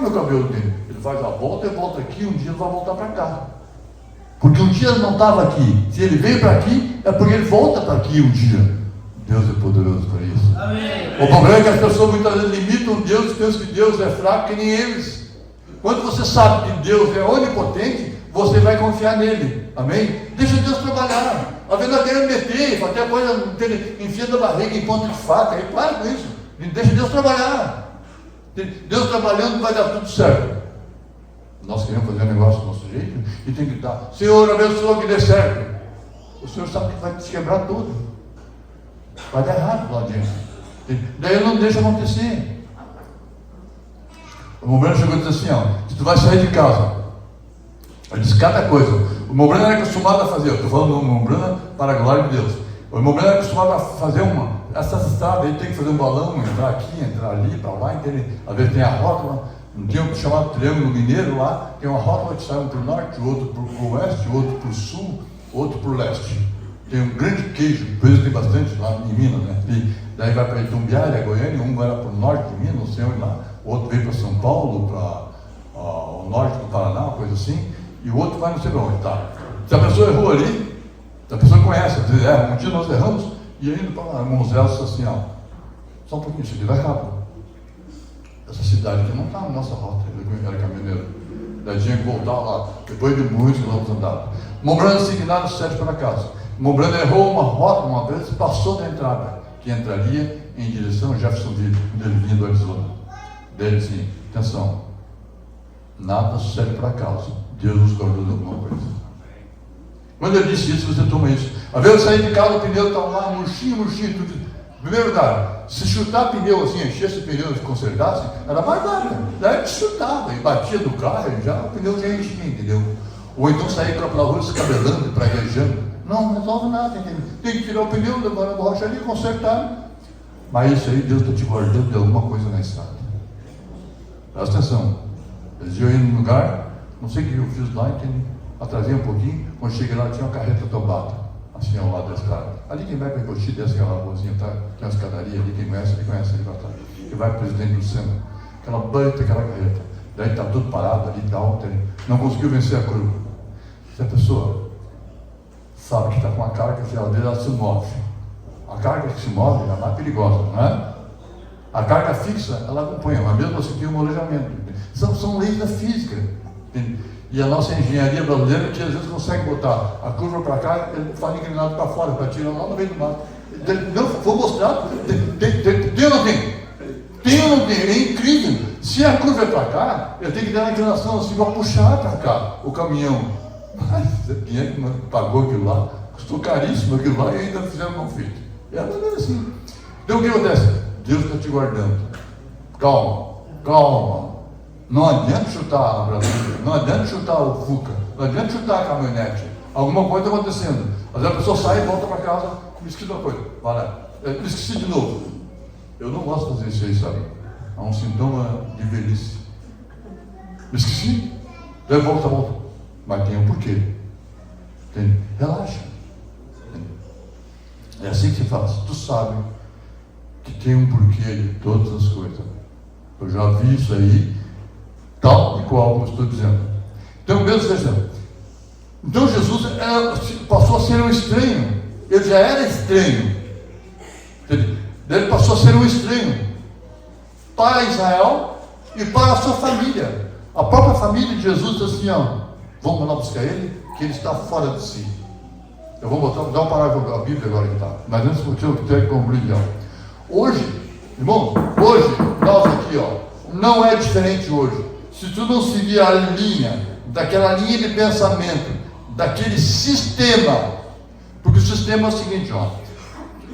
meu cabelo dele. Ele faz a volta e volta aqui, um dia ele vai voltar para cá. Porque um dia ele não estava aqui. Se ele veio para aqui, é porque ele volta para aqui um dia. Deus é poderoso para isso. Amém. O problema é que as pessoas muitas vezes limitam Deus e pensam que Deus é fraco, que nem eles. Quando você sabe que Deus é onipotente, você vai confiar nele. Amém? Deixa Deus trabalhar. Às vezes nós queremos meter, até a coisa enfiando a barriga em ponta de faca. Aí para com isso. Deixa Deus trabalhar. Deus trabalhando vai dar tudo certo. Nós queremos fazer um negócio do nosso jeito e tem que dar. Senhor, abençoa que dê certo. O Senhor sabe que vai te quebrar tudo. Vai dar errado lá dentro. Daí ele não deixa acontecer. O Mobrano chegou e disse assim, se tu vai sair de casa, ele disse cada coisa. O Mobrano era acostumado a fazer, eu estou falando do Mobrano para a glória de Deus. O Mobrano era acostumado a fazer essa estrada, ele tem que fazer um balão, entrar aqui, entrar ali, para lá, entende? Às vezes tem a rótula, tem um chamado Triângulo Mineiro lá, tem uma rótula que sai um para o norte, outro para o oeste, outro para o sul, outro para o leste. tem um grande queijo, por isso tem bastante lá em Minas, né? E daí vai para Itumbiara, Goiânia, um vai lá para o norte de Minas, não sei onde lá, o outro vem para São Paulo, para o norte do Paraná, uma coisa assim, e o outro vai não sei para onde, tá? Se a pessoa errou ali, se a pessoa conhece, diz, um dia nós erramos, e indo para Monzés, assim, ó, só um pouquinho, isso aqui vai rápido. Essa cidade aqui não está na nossa rota, ele era caminhoneiro. Daí tinha que voltar lá, depois de muitos quilômetros andados. Mombrana assignado 7 para casa. Mombrana errou uma rota uma vez e passou da entrada, que entraria em direção a Jeffersonville, quando ele vinha do Arizona. Daí ele disse, atenção, nada sucede para casa, Deus nos guardou de alguma coisa. Quando ele disse isso, você toma isso. Às vezes eu saí de casa, o pneu está lá, murchinho, tudo. Em primeiro lugar, se chutar pneu assim, enchesse o pneu e consertasse, era mais barato. Daí chutava e batia do carro, e já o pneu já enchia, entendeu? Ou então sair pela rua se cabelando, praguejando. Não resolve nada, entendeu? Tem que tirar o pneu, levar a borracha ali e consertar. Mas isso aí, Deus está te guardando de alguma coisa na estrada. Presta atenção. Eles iam ir num lugar, não sei o que eu fiz lá, entendeu? Atrasei um pouquinho, quando cheguei lá tinha uma carreta tombada, assim ao lado da estrada. Ali quem vai para Coxi, desce aquela ruazinha, tá? Tem uma escadaria ali, quem conhece ali para trás. Que vai para o presidente do Senado. Aquela baita, aquela carreta. Daí está tudo parado ali e tal, não conseguiu vencer a curva. Se a pessoa sabe que está com uma carga, às vezes ela se move. A carga que se move é a mais perigosa, não é? A carga fixa, ela acompanha, mas mesmo assim tem um molejamento. São leis da física. Entende? E a nossa engenharia brasileira, que às vezes consegue botar a curva para cá, ele faz inclinado para fora, para tirar lá no meio do mato. Não, vou mostrar. Tem ou não tem? Tem ou não tem? É incrível. Se a curva é para cá, eu tenho que dar uma inclinação assim para puxar para cá o caminhão. Mas quem é que pagou aquilo lá? Custou caríssimo aquilo lá e ainda fizeram mal feito. É assim. Então o que acontece? Deus está te guardando. Calma. Não adianta chutar a Brasília, não adianta chutar o Fuca, não adianta chutar a caminhonete. Alguma coisa está acontecendo. Às vezes a pessoa sai e volta para casa, me esqueci de uma coisa. Me esqueci de novo. Eu não gosto de fazer isso aí, sabe? É um sintoma de velhice. Me esqueci. Daí volta. Mas tem um porquê. Relaxa. É assim que se faz. Tu sabe que tem um porquê de todas as coisas. Eu já vi isso aí, tal e qual eu estou dizendo. Então, mesmo dizendo. Então Jesus passou a ser um estranho. Ele já era estranho. Ele passou a ser um estranho para Israel e para a sua família. A própria família de Jesus disse assim, vamos lá buscar ele, que ele está fora de si. Eu vou dar um parágrafo da Bíblia agora que está. Mas antes eu tenho que concluir. Hoje, irmãos, nós aqui, não é diferente hoje. Se tu não seguir a linha, daquela linha de pensamento, daquele sistema, porque o sistema é o seguinte,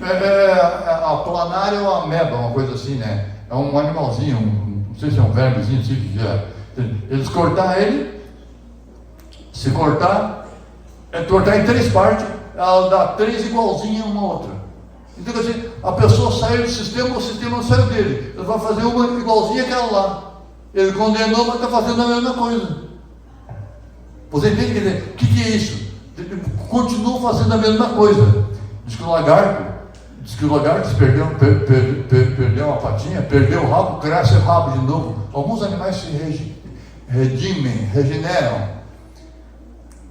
a planária é uma ameba, uma coisa assim, né? É um animalzinho, não sei se é um vermezinho, não sei o que é. Eles cortar ele, se cortar em 3 partes, ela dá 3 igualzinhas uma outra. Então, quer dizer, a pessoa saiu do sistema, o sistema não saiu dele. Ele vai fazer uma igualzinha àquela lá. Ele condenou, mas está fazendo a mesma coisa. Você entende? Quer dizer, o que é isso? Ele continua fazendo a mesma coisa. Diz que o lagarto perdeu uma patinha, perdeu o rabo, cresce o rabo de novo. Alguns animais se regeneram.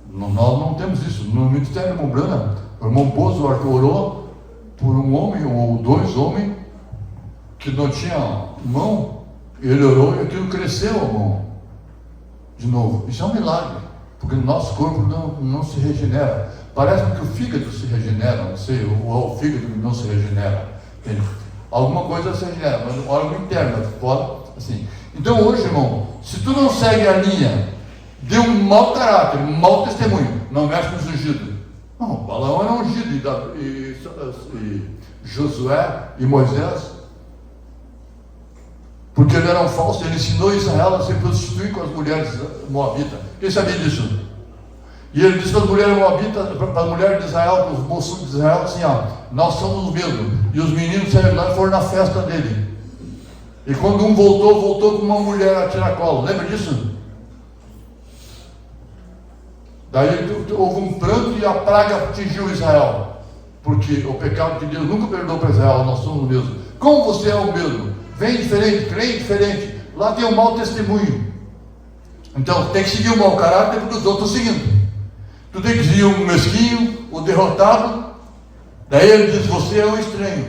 Nós não temos isso. No Ministério de Mombrana, o irmão Bozo orou por um homem ou 2 homens que não tinha mão. Ele orou e aquilo cresceu a mão de novo. Isso é um milagre, porque o nosso corpo não se regenera. Parece que o fígado se regenera, não sei, o fígado não se regenera. Entende? Alguma coisa se regenera, mas o órgão interno, fora, assim. Então hoje, irmão, se tu não segue a linha de um mau caráter, um mau testemunho, não mexe nos ungidos. Não, Balaão era ungido, e Josué e Moisés, porque ele era um falso, ele ensinou Israel a se prostituir com as mulheres moabitas. Quem sabia disso? E ele disse para as mulheres moabitas, para as mulheres de Israel, para os moços de Israel, assim, nós somos os mesmos. E os meninos saíram lá e foram na festa dele. E quando um voltou com uma mulher a tiracolo. Lembra disso? Daí houve um pranto e a praga atingiu Israel. Porque o pecado de Deus nunca perdoou para Israel, nós somos o mesmo. Como você é o mesmo? Vem diferente, crê diferente. Lá tem um mau testemunho. Então tem que seguir o mau caráter porque os outros estão seguindo. Tu tem que seguir o mesquinho, o derrotado. Daí ele diz: você é um estranho,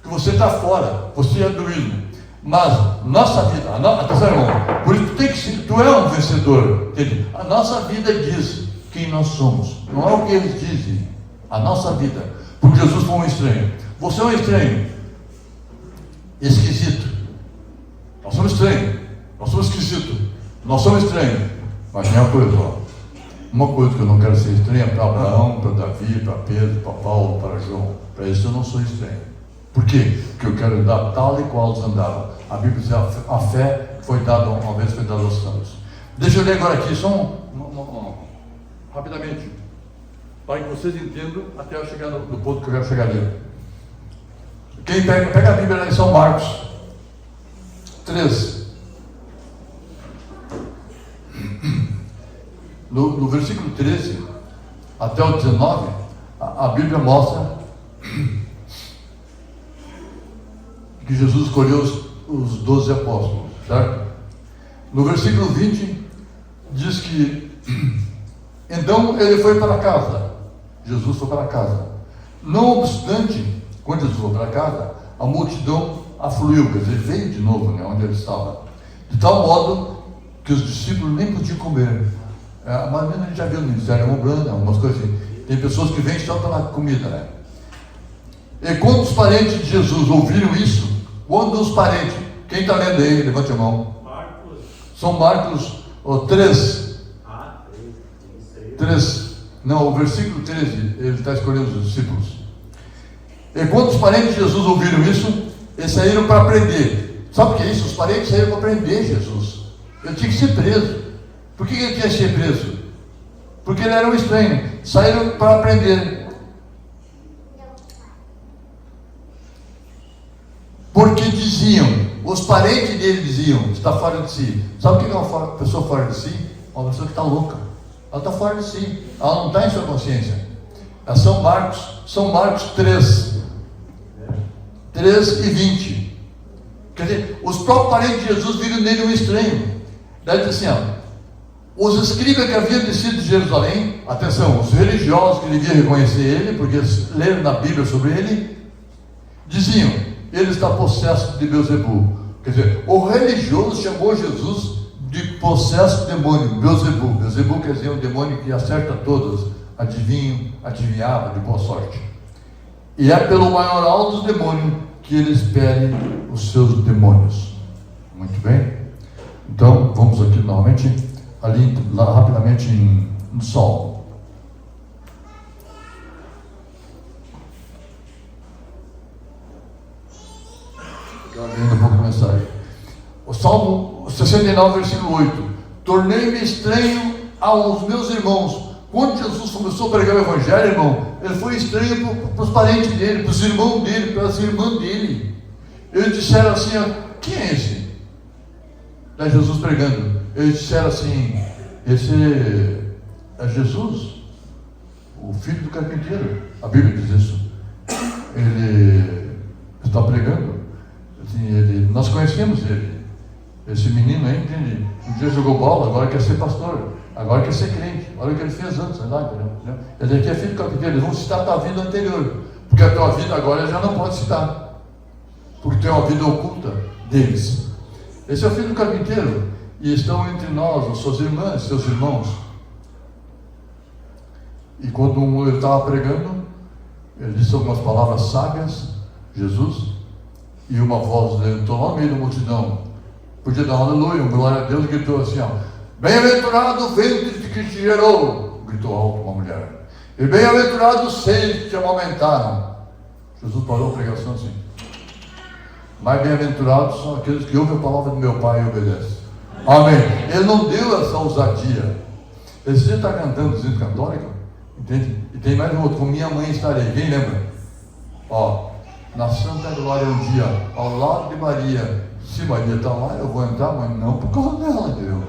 que você está fora, você é do ismo. Mas nossa vida, atenção, irmão, por isso tu é um vencedor. Entende? A nossa vida diz quem nós somos, não é o que eles dizem. A nossa vida, porque Jesus foi um estranho. Você é um estranho, esquisito. Nós somos estranhos, nós somos esquisitos, nós somos estranhos. Mas tem uma coisa, ó. Uma coisa que eu não quero ser estranho é para Abraão, para Davi, para Pedro, para Paulo, para João. Para isso eu não sou estranho. Por quê? Porque eu quero andar tal e qual eles andavam. A Bíblia diz: a fé foi dada, uma vez foi dada aos santos. Deixa eu ler agora aqui, só rapidamente, para que vocês entendam até eu chegar no ponto que eu quero chegar ali. Quem pega a Bíblia em São Marcos 3. No versículo 13 até o 19, a Bíblia mostra que Jesus escolheu os 12 apóstolos, certo? No versículo 20 diz que então ele foi para casa. Jesus foi para casa. Não obstante, quando Jesus foi para casa, a multidão afluiu, quer dizer, veio de novo, né, onde ele estava, de tal modo que os discípulos nem podiam comer. Mas a gente já viu no Ministério Romano, algumas coisas assim. Tem pessoas que vêm só pela comida, né? E quando os parentes de Jesus ouviram isso, quando os parentes, quem está lendo aí, levante a mão. Marcos. São Marcos 3. 3. Não, o versículo 13, ele está escolhendo os discípulos. E quando os parentes de Jesus ouviram isso, eles saíram para prender. Sabe o que é isso? Os parentes saíram para prender Jesus. Ele tinha que ser preso. Por que ele tinha que ser preso? Porque ele era um estranho. Saíram para prender. Porque diziam, os parentes dele diziam: está fora de si. Sabe o que é uma pessoa fora de si? Uma pessoa que está louca. Ela está fora de si. Ela não está em sua consciência. É São Marcos 3 e 20. Quer dizer, os próprios parentes de Jesus viram nele um estranho. Daí diz assim, ó: os escribas que haviam descido de Jerusalém, atenção, os religiosos que deviam reconhecer ele, porque eles leram na Bíblia sobre ele, diziam: ele está possesso de Beelzebul. Quer dizer, o religioso chamou Jesus de possesso de demônio, Beelzebul. Beelzebul quer dizer um demônio que acerta todos, adivinhava de boa sorte. E é pelo maioral dos demônios que ele expele os seus demônios. Muito bem? Então, vamos aqui novamente, ali lá, rapidamente no Salmo. Ainda vou começar aí. O Salmo 69, versículo 8: tornei-me estranho aos meus irmãos. Quando Jesus começou a pregar o Evangelho, irmão, ele foi estranho para os parentes dele, para os irmãos dele, para as irmãs dele. Eles disseram assim: quem é esse? Daí Jesus pregando, eles disseram assim: esse é Jesus, o filho do carpinteiro. A Bíblia diz isso. Ele está pregando. Assim, nós conhecemos ele. Esse menino aí, entende? Um dia jogou bola, agora quer ser pastor, agora quer ser crente. Olha o que ele fez antes, lá, entendeu? Ele aqui é filho do carpinteiro. Eles vão citar a tua vida anterior, porque a tua vida agora já não pode citar, porque tem uma vida oculta deles. Esse é o filho do carpinteiro, e estão entre nós, as suas irmãs, seus irmãos. E quando ele estava pregando, ele disse algumas palavras sábias, Jesus, e uma voz levantou lá no meio da multidão. Podia dar um aleluia, um glória a Deus, e gritou assim: bem-aventurado o ventre que te gerou, gritou alto uma mulher, e bem-aventurado os seios que te amamentaram. Jesus parou a pregação assim: mais bem-aventurados são aqueles que ouvem a palavra do meu Pai e obedecem. Amém. Ele não deu essa ousadia. Esse está cantando os hinos católicos, entende? E tem mais um outro: com minha mãe estarei. Quem lembra? Na Santa Glória um dia, ao lado de Maria. Se Maria está lá, eu vou entrar, mas não por causa dela, entendeu?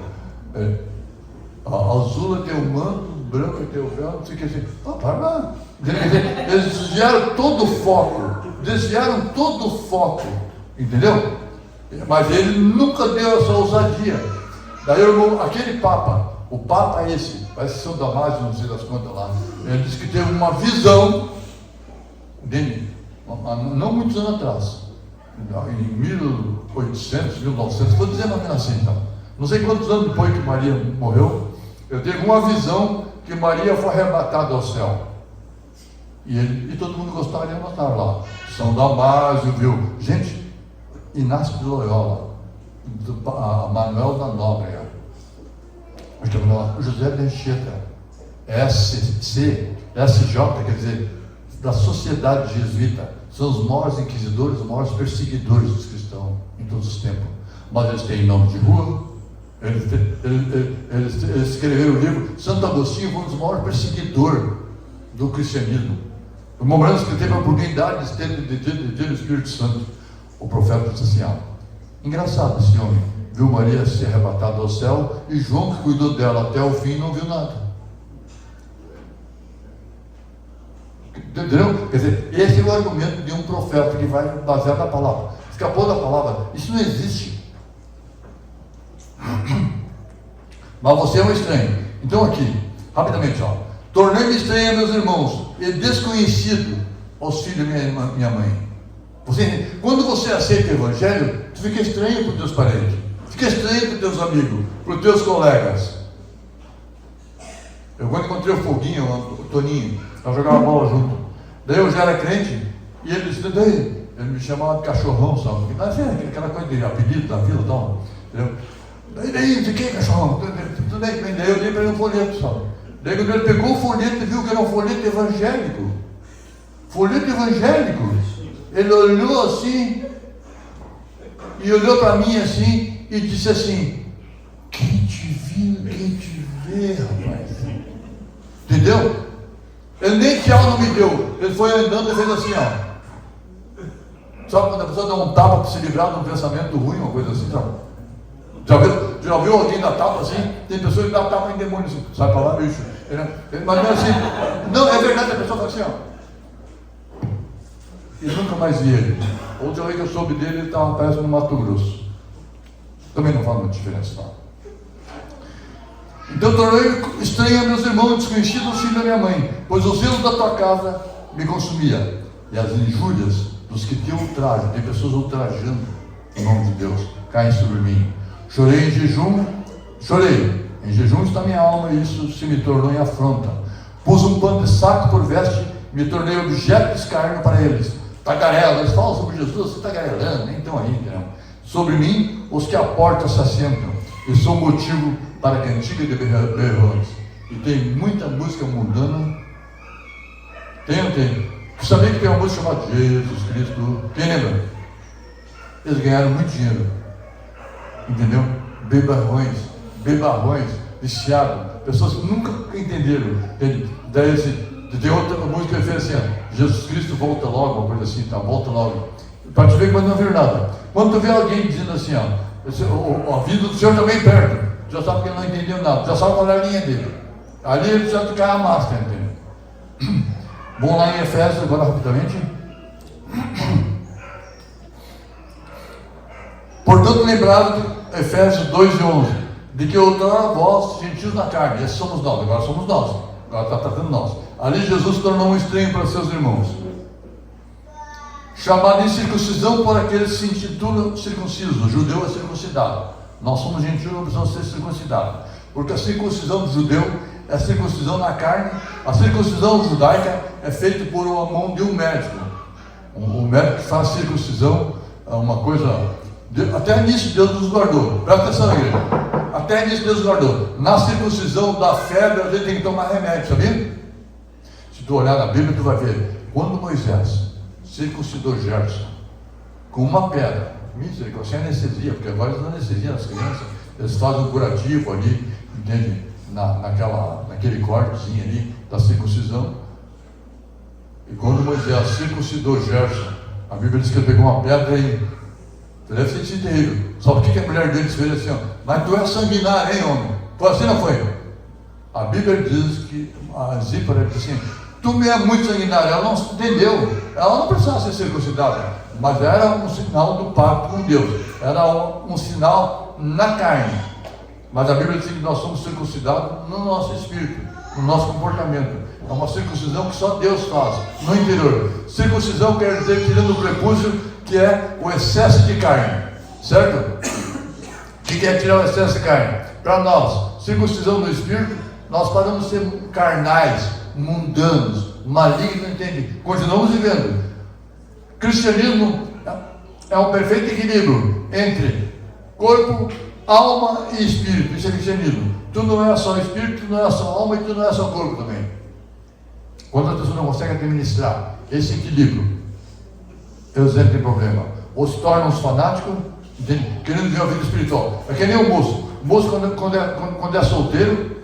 A Zula tem o manto branco e tem o véu, não sei o que assim. Para lá. Eles desviaram todo o foco. Desviaram todo o foco. Entendeu? Mas ele nunca deu essa ousadia. Daí aquele Papa, o Papa esse, parece São Damásio, não sei das quantas lá, ele disse que teve uma visão dele, não muitos anos atrás, em 1800, 1900, estou dizendo assim, então. Não sei quantos anos depois que Maria morreu, eu tive uma visão que Maria foi arrebatada ao céu. E todo mundo gostava de anotar lá. São Damásio, viu? Gente, Inácio de Loyola, Manuel da Nóbrega, José de Anchieta, SJ, quer dizer, da Sociedade Jesuíta, são os maiores inquisidores, os maiores perseguidores dos cristãos em todos os tempos. Mas eles têm nome de rua, eles escreveram o livro. Santo Agostinho foi um dos maiores perseguidores do cristianismo. Lembrando que teve a oportunidade de ter o Espírito Santo. O profeta disse assim: engraçado esse homem, viu Maria ser arrebatada ao céu e João, que cuidou dela até o fim, não viu nada. Entendeu? Quer dizer, esse é o argumento de um profeta que vai baseado na palavra. Escapou da palavra, isso não existe. Mas você é um estranho. Então aqui, rapidamente, tornei-me estranho a meus irmãos e desconhecido aos filhos da minha mãe. Quando você aceita o Evangelho, tu fica estranho para os teus parentes, fica estranho para os teus amigos, para os teus colegas. Eu quando encontrei o Foguinho, o Toninho, nós jogávamos bola junto. Daí eu já era crente, e ele disse, ele me chamava de cachorrão, sabe? Aquela coisa de apelido da vila e tal. Entendeu? Daí, fiquei cachorrão, tudo bem, daí eu dei para ele um folheto, sabe? Daí quando ele pegou o folheto e viu que era um folheto evangélico. Folheto evangélico. Ele olhou assim, e olhou para mim assim, e disse assim: quem te viu, quem te vê, rapaz. Entendeu? Ele nem tchau não me deu. Ele foi andando e fez assim, Sabe quando a pessoa dá um tapa para se livrar de um pensamento ruim, uma coisa assim, sabe? Já viu alguém dar tapa assim? Tem pessoas que dão tapa em demônio assim, sai para lá, bicho. Mas não é assim. Não, é verdade, a pessoa fala assim, E nunca mais vi ele. Outra vez que eu soube dele, ele estava preso no Mato Grosso. Também não faz muita diferença, não. Então tornei estranho a meus irmãos, desconhecido o filho da minha mãe, pois o zelo da tua casa me consumia, e as injúrias dos que te ultrajam, tem pessoas ultrajando o nome de Deus, caem sobre mim. Chorei em jejum está minha alma, e isso se me tornou em afronta. Pus um pano de saco por veste, me tornei objeto de escárnio para eles. Tagarela, eles falam sobre Jesus, você tagarelando, nem estão aí, entendeu? Sobre mim, os que à porta se assentam, e sou motivo para cantiga de berrões. E tem muita música mundana. Tem. Sabia que tem uma música chamada Jesus Cristo? Quem lembra? Eles ganharam muito dinheiro. Entendeu? Bebarrões, viciados, pessoas que nunca entenderam. Daí tem outra música que fez assim: Jesus Cristo volta logo, uma coisa assim, volta logo. Para te ver que não viu nada. Quando tu vê alguém dizendo assim, a vida do Senhor também perto, já sabe que ele não entendeu nada, já sabe qual é a linha dele. Ali ele precisa tocar a máscara, entendeu? Vamos lá em Efésios agora rapidamente. Portanto, lembrado de Efésios 2:11, de que outrora vós, gentios na carne, esses somos nós, agora somos nós, agora está tratando nós. Ali Jesus se tornou um estranho para seus irmãos, chamado de circuncisão por aqueles que se intitulam circuncisos. O judeu é circuncidado, nós somos gentios, não precisamos ser circuncidados, porque a circuncisão do judeu é a circuncisão na carne. A circuncisão judaica é feita por uma mão de um médico. O médico que faz circuncisão é uma coisa. Até nisso Deus nos guardou. Presta atenção, igreja. Até nisso Deus nos guardou. Na circuncisão da febre, a gente tem que tomar remédio, sabia? Se tu olhar na Bíblia, tu vai ver. Quando Moisés circuncidou Gerson com uma pedra, misericórdia, sem anestesia, porque agora eles não anestesiam as crianças, eles fazem um curativo ali, entende? Naquele cortezinho ali da circuncisão. E quando Moisés circuncidou Gerson, a Bíblia diz que ele pegou uma pedra e deve ter sido terrível. Só porque a mulher dele fez assim: mas tu é sanguinário, hein, homem? Foi assim, não foi? A Bíblia diz que a Zípora diz assim: tu me é muito sanguinário. Ela não entendeu, ela não precisava ser circuncidada, mas era um sinal do pacto com Deus, era um sinal na carne. Mas a Bíblia diz que nós somos circuncidados no nosso espírito, no nosso comportamento. É uma circuncisão que só Deus faz, no interior. Circuncisão quer dizer tirando o prepúcio, que é o excesso de carne, certo? O que é tirar o excesso de carne? Para nós, circuncisão no espírito, nós paramos de ser carnais, mundanos, malignos, entende? Continuamos vivendo. Cristianismo é um perfeito equilíbrio entre corpo, alma e espírito. Isso é cristianismo. Tu não é só espírito, tu não é só alma e tu não é só corpo também. Quando a pessoa não consegue administrar esse equilíbrio, eles entram em problema. Ou se tornam uns fanáticos, entende? Querendo viver a vida espiritual. É que nem o moço. O moço, quando é solteiro,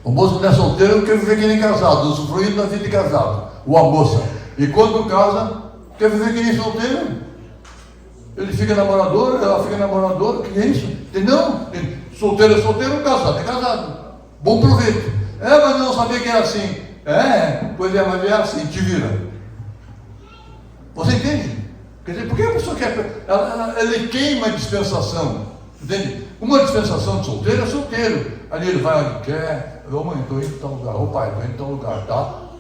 o moço, quando é solteiro, quer viver que nem casado, usufruindo da vida de casado. Ou a moça. E quando casa, quer viver que nem solteiro. Ele fica namorador, ela fica namoradora, que é isso? Entendeu? Solteiro é solteiro, casado é casado. Bom proveito. Mas eu não sabia que era assim. Pois é, mas é assim, te vira. Você entende? Quer dizer, por que a pessoa quer. Ele queima a dispensação. Entende? Uma dispensação de solteiro é solteiro. Ali ele vai onde quer. Ô mãe, estou indo em tal lugar. Ô pai, estou indo em tal lugar.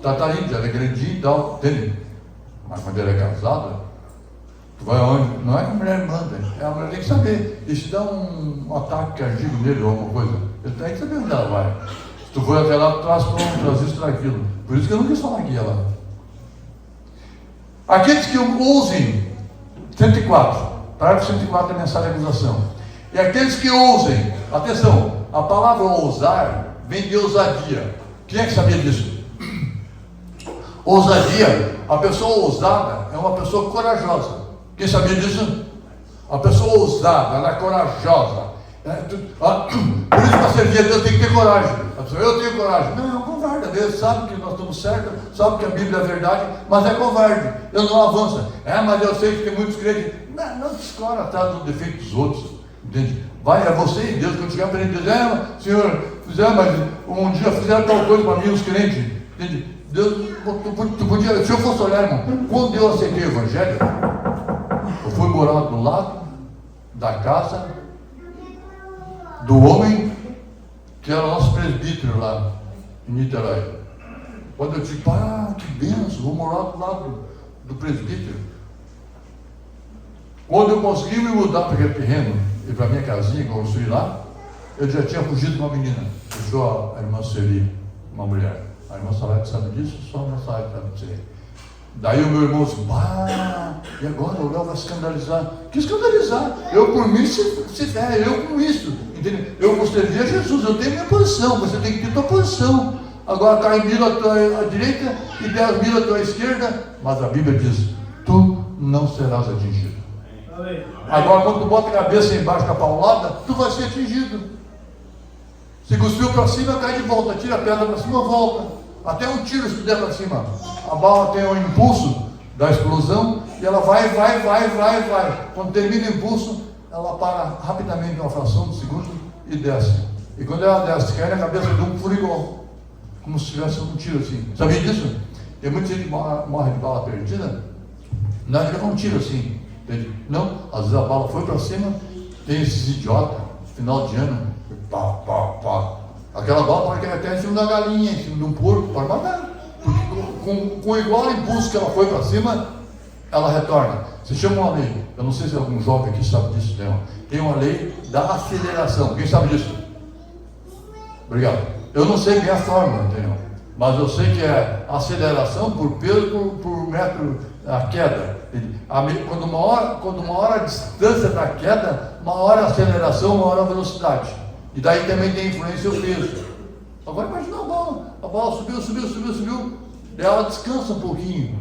Tá indo, ela é grandinha e tal. Entende? Mas quando ela é casada, tu vai onde? Não é que a mulher manda. A mulher tem que saber. E se dá um ataque cardíaco nele ou alguma coisa, ele tem que saber onde ela vai. Se tu for até lá, tu traz isso, traz aquilo. Por isso que eu não quis falar aqui ela. Aqueles que ousem, 104, parágrafo 104 da mensagem de acusação. E aqueles que ousem, atenção, a palavra ousar vem de ousadia. Quem é que sabia disso? Ousadia, a pessoa ousada é uma pessoa corajosa. Quem sabia disso? A pessoa ousada, ela é corajosa. Por isso, para servir a Deus tem que ter coragem. A pessoa, eu tenho coragem. Não, é um covarde. Deus sabe que nós estamos certos, sabe que a Bíblia é verdade, mas é covarde. Ele não avança. Mas eu sei que tem muitos crentes. Não descora atrás do defeito dos outros. Entende? Vai, é você e Deus. Quando chegar para ele, diz: Senhor, fizeram, mas um dia fizeram tal coisa para mim, os crentes. Entende? Deus, tu podia, se eu fosse olhar, irmão, quando eu aceitei o Evangelho, eu fui morar do lado da casa do homem que era o nosso presbítero lá em Niterói. Quando eu disse: que benção, vou morar do lado do presbítero. Quando eu consegui me mudar para aquele terreno e para minha casinha, que eu construí lá, eu já tinha fugido de uma menina. Deixou a irmã Sueli, uma mulher. A irmã Salete sabe disso, só a irmã Salete sabe disso. Daí o meu irmão disse: e agora o Léo vai escandalizar. Que escandalizar? Eu por mim, eu com isso. Entendeu? Eu vou servir a Jesus, eu tenho minha posição, você tem que ter tua posição. Agora cai mil à tua direita e 10 mil à tua esquerda, mas a Bíblia diz: tu não serás atingido. Agora quando tu bota a cabeça embaixo com a paulada, tu vai ser atingido. Se cuspiu para cima, cai de volta, tira a pedra para cima, volta. Até um tiro se der para cima. A bala tem o impulso da explosão e ela vai. Quando termina o impulso, ela para rapidamente, uma fração de segundo, e desce. E quando ela desce, cai na cabeça de um furigol, como se tivesse um tiro assim. Sabia disso? Tem muita gente que morre de bala perdida. Não é que leva um tiro assim, entende? Não, às vezes a bala foi para cima. Tem esses idiotas, final de ano, pá. Aquela bala pode cair até em cima da galinha, em cima de um porco, pode matar. Porque com igual impulso que ela foi para cima, ela retorna. Se chama uma lei, eu não sei se algum jovem aqui sabe disso, tem uma lei da aceleração. Quem sabe disso? Obrigado. Eu não sei bem a fórmula, entendeu? Mas eu sei que é aceleração por peso por metro a queda. Quando uma hora a distância da queda, uma hora a aceleração, uma hora a velocidade. E daí também tem influência o peso. Agora imagina a bola subiu. Daí ela descansa um pouquinho.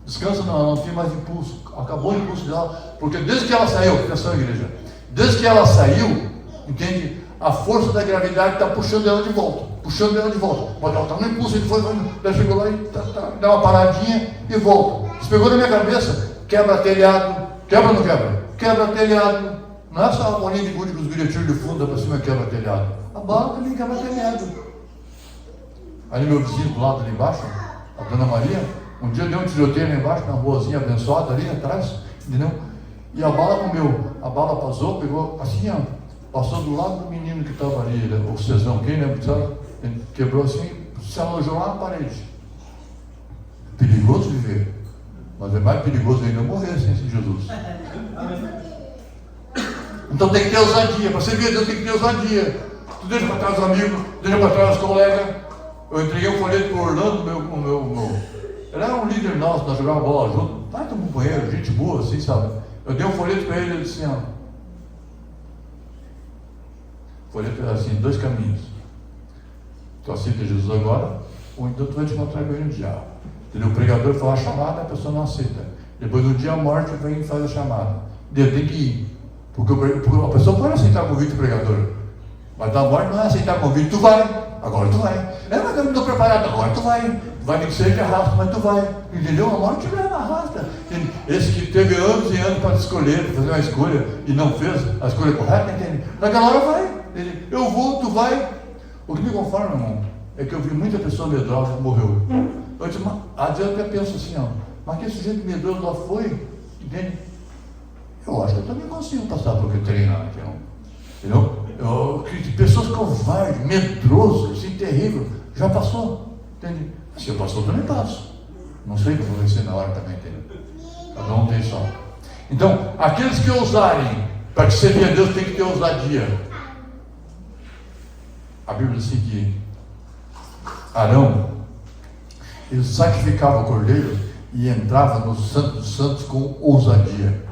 Descansa, não tem mais impulso. Acabou o impulso dela. Porque desde que ela saiu, atenção igreja, desde que ela saiu, entende? A força da gravidade está puxando ela de volta. Mas ela está no impulso, ele foi, daí chegou lá e dá uma paradinha e volta. Se pegou na minha cabeça, quebra telhado, quebra ou não quebra? Quebra telhado, Não é só a bolinha de gude que os gurias tiram de fundo para cima e quebra telhado. A bala também quebra telhado. Aí meu vizinho do lado ali embaixo, a dona Maria, um dia deu um tiroteio lá embaixo, na ruazinha abençoada ali atrás, entendeu? E a bala comeu. A bala passou, pegou assim, ó, passou do lado do menino que estava ali, o Cezão, quem lembra, sabe? Ele quebrou assim, se alojou lá na parede. Perigoso viver. Mas é mais perigoso ainda morrer sem Jesus. Então tem que ter ousadia. Para servir a Deus tem que ter ousadia. Tu deixa para trás os amigos, deixa para trás os colegas. Eu entreguei um folheto para o Orlando, meu. Ele era um líder nosso, nós jogávamos bola junto. Vai ter um companheiro, gente boa, assim, sabe? Eu dei um folheto para ele e ele disse assim, ó. O folheto era assim, 2 caminhos. Tu aceita Jesus agora, ou então tu vai te encontrar com ele no diabo. Entendeu? O pregador fala a chamada, a pessoa não aceita. Depois do dia a morte vem e faz a chamada. Tem que ir. Porque a pessoa pode aceitar o convite do pregador. Mas da morte não é aceitar o convite, tu vai. Agora tu vai. Mas eu não estou preparado, agora tu vai. Vai ter que ser que arrasta, mas tu vai. Entendeu? A morte te leva, arrasta. Esse que teve anos e anos para escolher, para fazer uma escolha e não fez a escolha correta, entende? Naquela hora vai. Entende? Eu vou, tu vai. O que me conforma, irmão, é que eu vi muita pessoa medrosa que morreu. Eu disse, às vezes eu penso assim, ó, mas que esse jeito medroso lá foi, entende? Eu acho que eu também consigo passar por aquele trem lá, entendeu? Pessoas covardes, medrosas, assim, terrível, já passou, entende? Se eu passou, eu também passo. Não sei o que vai ser na hora também, entendeu? Cada um tem só. Então, aqueles que ousarem para te servir a Deus tem que ter ousadia. A Bíblia diz que Arão, ele sacrificava o cordeiro e entrava no Santo dos Santos com ousadia.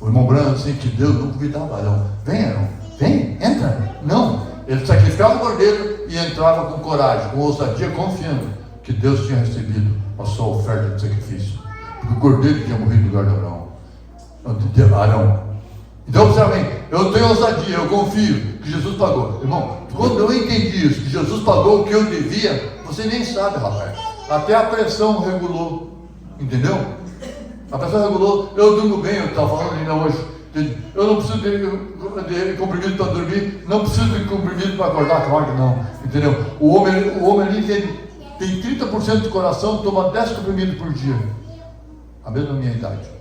O irmão Branco disse que Deus não convidava Arão. Vem, Arão, vem, entra. Não, ele sacrificava o cordeiro e entrava com coragem, com ousadia, confiando que Deus tinha recebido a sua oferta de sacrifício. Porque o cordeiro tinha morrido no lugar de Arão. Então, observe bem, eu tenho ousadia, eu confio que Jesus pagou. Irmão, quando eu entendi isso, que Jesus pagou o que eu devia, você nem sabe, rapaz. Até a pressão regulou. Entendeu? A pressão regulou. Eu durmo bem, eu estava falando ainda hoje. Eu não preciso de comprimido para dormir, não preciso de comprimido para acordar, claro que não. Entendeu? O homem ali tem 30% de coração, toma 10 comprimidos por dia. A mesma minha idade.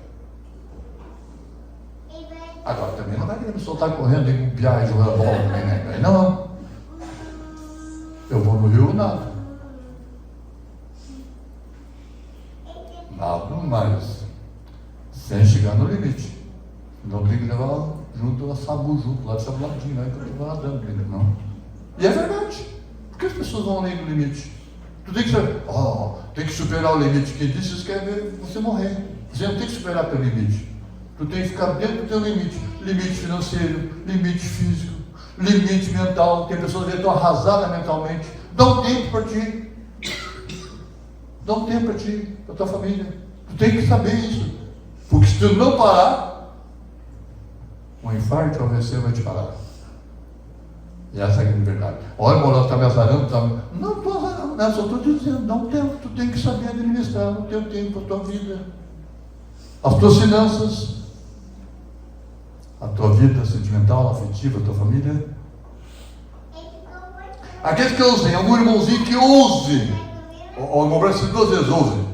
Agora também não vai querer me soltar correndo e copiar e jogar bola também, né? Não. Eu vou no rio nada. Nada mais. Sem chegar no limite. Não tem que levar junto a sabu junto, lá de sabuladinho, né? Que eu estou nadando ainda, não. E é verdade. Por que as pessoas vão além do limite? Tu tem que saber, tem que superar o limite. Quem disse isso quer ver você morrer. Você não tem que superar teu limite. Tu tem que ficar dentro do teu limite. Limite financeiro, limite físico, limite mental. Tem pessoas que estão arrasadas mentalmente. Dá um tempo para ti. Dá um tempo para ti, para tua família. Tu tem que saber isso. Porque se tu não parar, um infarto ou AVC vai te parar. E essa é a verdade. Olha, irmão, nós estamos me azarando. Não estou azarando, só estou dizendo, dá um tempo. Tu tem que saber administrar o teu tempo, a tua vida, as tuas finanças, a tua vida sentimental, afetiva, a tua família. Aqueles que ousem, algum irmãozinho que ouse, o irmão Branco 2 vezes ouse,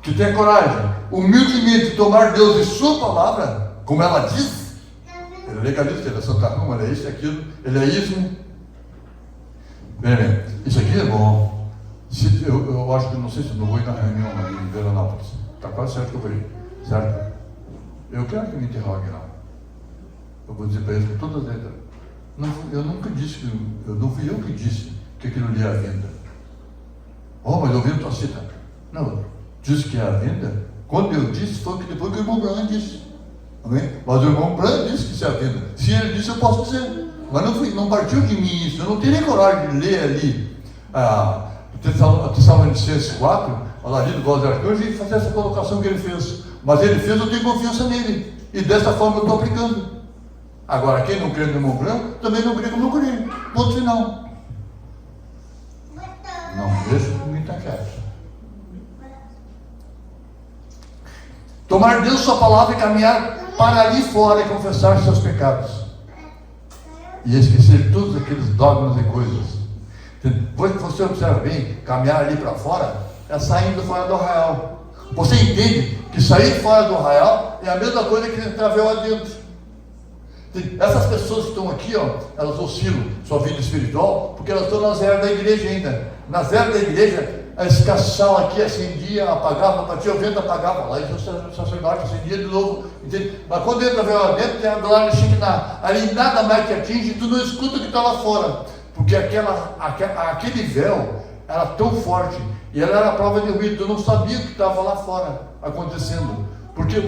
que tenha coragem, humildemente tomar Deus em sua palavra, como ela diz. Ele é legalista, ele é Santa Roma, ele é isso e aquilo, ele é ismo. Bem, isso aqui é bom. Eu acho que não sei se eu não vou ir na reunião ali em Veranópolis. Está quase certo que eu vou ir. Certo? Eu quero que me interrogue lá. Eu vou dizer para eles com todas as letras. Eu nunca disse não fui eu que disse que aquilo ali é a venda. Mas eu vi a tua cita. Não, disse que é a venda. Quando eu disse, foi que depois que o irmão Branco disse. Amém? Mas o irmão Branco disse que isso é a venda. Se ele disse, eu posso dizer. Mas não partiu de mim isso. Eu não teria coragem de ler ali Tessalonicenses 4, lá ali do voz de arcanjo, e fazer essa colocação que ele fez. Mas ele fez, eu tenho confiança nele. E dessa forma eu estou aplicando. Agora, quem não crê no irmão Branco, também não crê como eu creio. Ponto final. Não deixa ninguém estar quieto. Tomar Deus sua palavra e caminhar para ali fora e confessar seus pecados. e esquecer todos aqueles dogmas e coisas. Depois que você observa bem, caminhar ali para fora, é saindo fora do arraial. Você entende que sair fora do arraial é a mesma coisa que entrar véu adentro. Essas pessoas que estão aqui, ó, elas oscilam sua vida espiritual, porque elas estão nas eras da igreja ainda. Nas eras da igreja, esse caçal aqui acendia, apagava, batia o vento, apagava. Lá e o sacerdote acendia de novo. Entende? Mas quando entra véu adentro, tem a glória Shekinah. Ali nada mais te atinge, tu não escuta o que está lá fora. Porque aquele véu era tão forte, e ela era a prova de ruído, eu não sabia o que estava lá fora acontecendo. Porque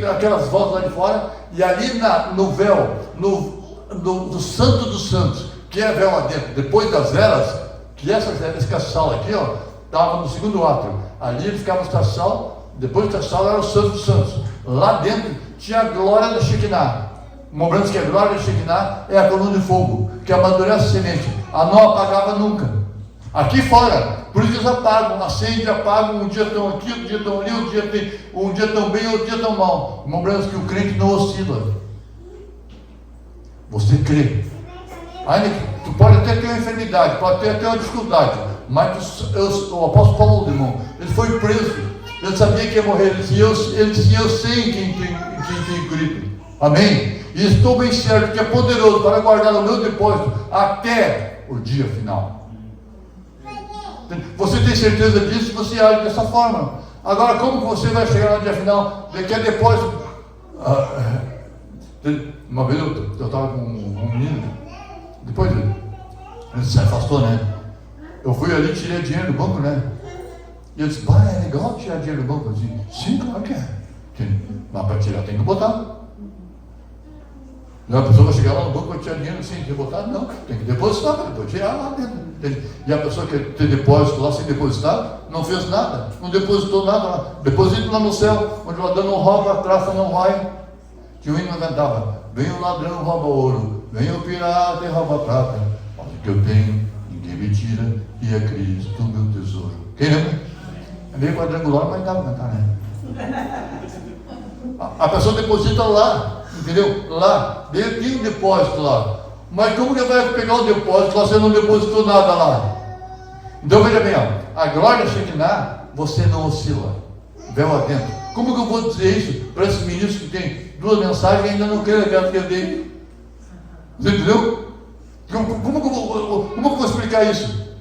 aquelas vozes lá de fora, e ali no véu, no Santo dos Santos, que é véu adentro, depois das eras, que esse caçal aqui, ó, estava no segundo átrio. Ali ele ficava os caçal, depois do caçal era o Santo dos Santos. Lá dentro tinha a glória da Shekinah. Lembrando que a glória da Shekinah é a coluna de fogo, que amadurece a semente. A não apagava nunca. Aqui fora, por isso eles apagam, acendem, apagam, um dia estão aqui, outro dia estão ali, um dia estão bem, outro dia estão mal. Lembrando que o crente não oscila. Você crê. Ainda que tu pode até ter uma enfermidade, pode ter até uma dificuldade, mas o apóstolo Paulo, irmão, ele foi preso, ele sabia que ia morrer, ele disse, eu sei quem tem gripe. Amém? E estou bem certo que é poderoso para guardar o meu depósito até o dia final. Você tem certeza disso? Você age dessa forma. Agora, como que você vai chegar no dia final? Daqui a depósito. Uma vez eu estava com um menino, depois ele se afastou, né? Eu fui ali e tirei dinheiro do banco, né? E eu disse, é legal tirar dinheiro do banco. Eu disse, sim, claro que é. Mas para tirar tem que botar. A pessoa vai chegar lá no banco para tirar dinheiro sem botar? Não, tem que depositar para depois tirar lá dentro. E a pessoa que tem depósito lá sem depositar, não fez nada, não depositou nada lá. Deposito lá no céu, onde o ladrão não rouba, a traça não vai. Que o hino cantava, vem o ladrão rouba ouro, vem o pirata e rouba prata. Olha o que eu tenho, ninguém me tira, e é Cristo meu tesouro. Quem lembra? É meio quadrangular, mas dá para cantar, né? A pessoa deposita lá. Entendeu? Lá, tem um depósito lá. Mas como que vai pegar o depósito lá se você não depositou nada lá? Então veja bem, ó, a glória Shekinah, você não oscila. Véu adentro. Como que eu vou dizer isso para esses meninos que têm duas mensagens e ainda não querem atender? Você entendeu? Como que eu vou explicar isso?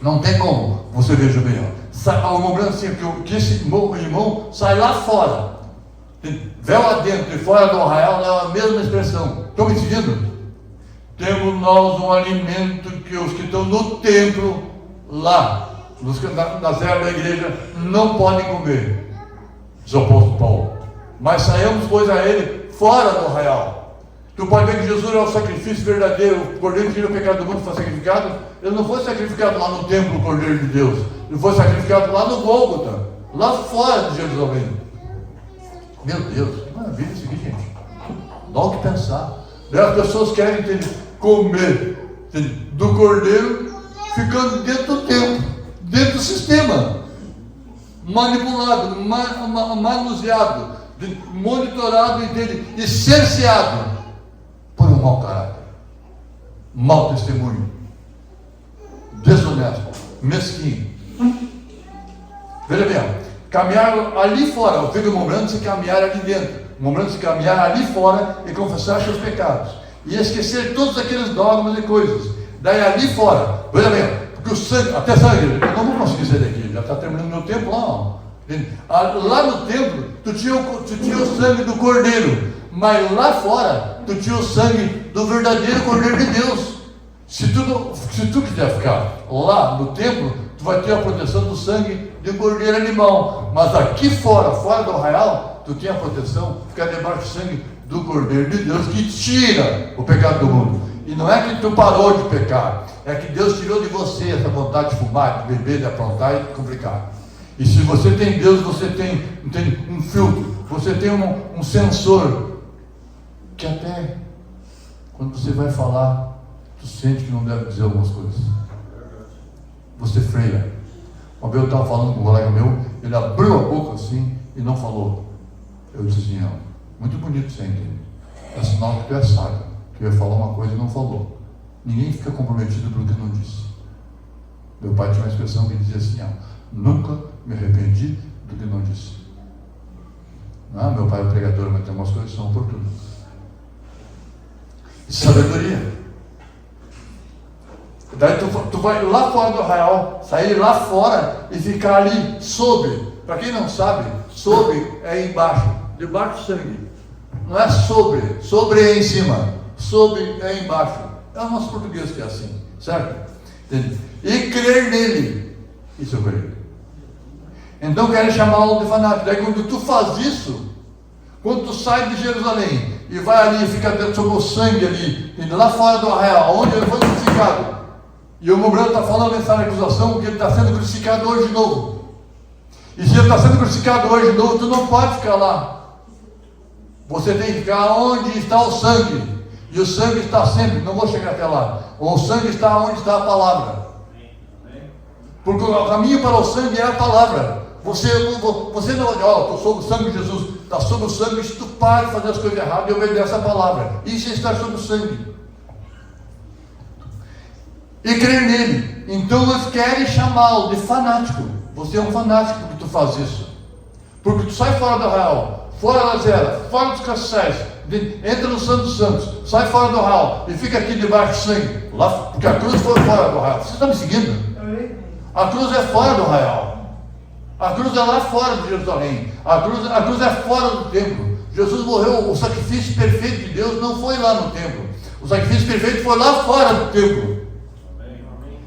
Não tem como. Você veja bem, ó. Lembrando assim, que esse irmão sai lá fora. Véu adentro e fora do arraial é a mesma expressão. Estão me seguindo? Temos nós um alimento que os que estão no templo, lá, nas eras da igreja, não podem comer. Diz o apóstolo Paulo. Mas saímos, pois, a ele fora do arraial. Tu pode ver que Jesus é o sacrifício verdadeiro, o Cordeiro que tira o pecado do mundo foi sacrificado. Ele não foi sacrificado lá no templo, o Cordeiro de Deus. Ele foi sacrificado lá no Gólgota, lá fora de Jerusalém. Meu Deus, que maravilha isso aqui, gente. Dá o que pensar. As pessoas querem comer do cordeiro, ficando dentro do templo, dentro do sistema, manipulado, manuseado, monitorado e cerceado por um mau caráter, mau testemunho, desonesto, mesquinho. Veja bem, caminhar ali fora, eu fico lembrando-se caminhar ali dentro, lembrando-se caminhar ali fora e confessar seus pecados, e esquecer todos aqueles dogmas e coisas. Daí ali fora, veja bem, porque o sangue, até sangue, eu não vou conseguir sair daqui, já está terminando meu tempo lá, ó. Lá no templo, tu tinha o sangue do cordeiro, mas lá fora, tu tinha o sangue do verdadeiro Cordeiro de Deus. Se tu quiser ficar lá no templo, tu vai ter a proteção do sangue de um cordeiro animal, mas aqui fora do arraial, tu tem a proteção, ficar debaixo do sangue do Cordeiro de Deus, que tira o pecado do mundo. E não é que tu parou de pecar, é que Deus tirou de você essa vontade de fumar, de beber, de aprontar e de complicar. E se você tem Deus, você tem um filtro, você tem um sensor, que até quando você vai falar, tu sente que não deve dizer algumas coisas. Você freia. Uma vez eu estava falando com um colega meu, ele abriu a boca assim e não falou. Eu disse assim, muito bonito você entende. É sinal que tu é sábio, que eu ia falar uma coisa e não falou. Ninguém fica comprometido pelo que não disse. Meu pai tinha uma expressão que dizia assim, nunca me arrependi do que não disse. Meu pai é pregador, mas tem algumas coisas que são oportunas. E sabedoria. Daí tu vai lá fora do arraial, sair lá fora e ficar ali, sob. Para quem não sabe, sob é embaixo, debaixo do sangue. Não é sobre, sobre é em cima, sob é embaixo. É o nosso português que é assim, certo? Entende? E crer nele, isso eu creio. Então querem chamá-lo de fanático. Daí quando tu faz isso, quando tu sai de Jerusalém e vai ali e fica sobre o sangue ali, lá fora do arraial, onde ele foi crucificado, e o Mobrano está falando nessa acusação que ele está sendo crucificado hoje de novo. E se ele está sendo crucificado hoje de novo, tu não pode ficar lá. Você tem que ficar onde está o sangue. E o sangue está sempre, não vou chegar até lá. O sangue está onde está a palavra. Porque o caminho para o sangue é a palavra. Você não vai, estou sob o sangue de Jesus. Está sob o sangue, se tu para de fazer as coisas erradas e obedece a palavra. Isso é estar sob o sangue. E crer nele. Então eles querem chamá-lo de fanático. Você é um fanático porque tu faz isso. Porque tu sai fora do arraial, fora da zera, fora dos castiçais, entra no Santo dos Santos, sai fora do arraial e fica aqui debaixo do sangue. Lá, porque a cruz foi fora do arraial. Você está me seguindo? A cruz é fora do arraial. A cruz é lá fora de Jerusalém. A cruz é fora do templo. Jesus morreu, o sacrifício perfeito de Deus não foi lá no templo. O sacrifício perfeito foi lá fora do templo.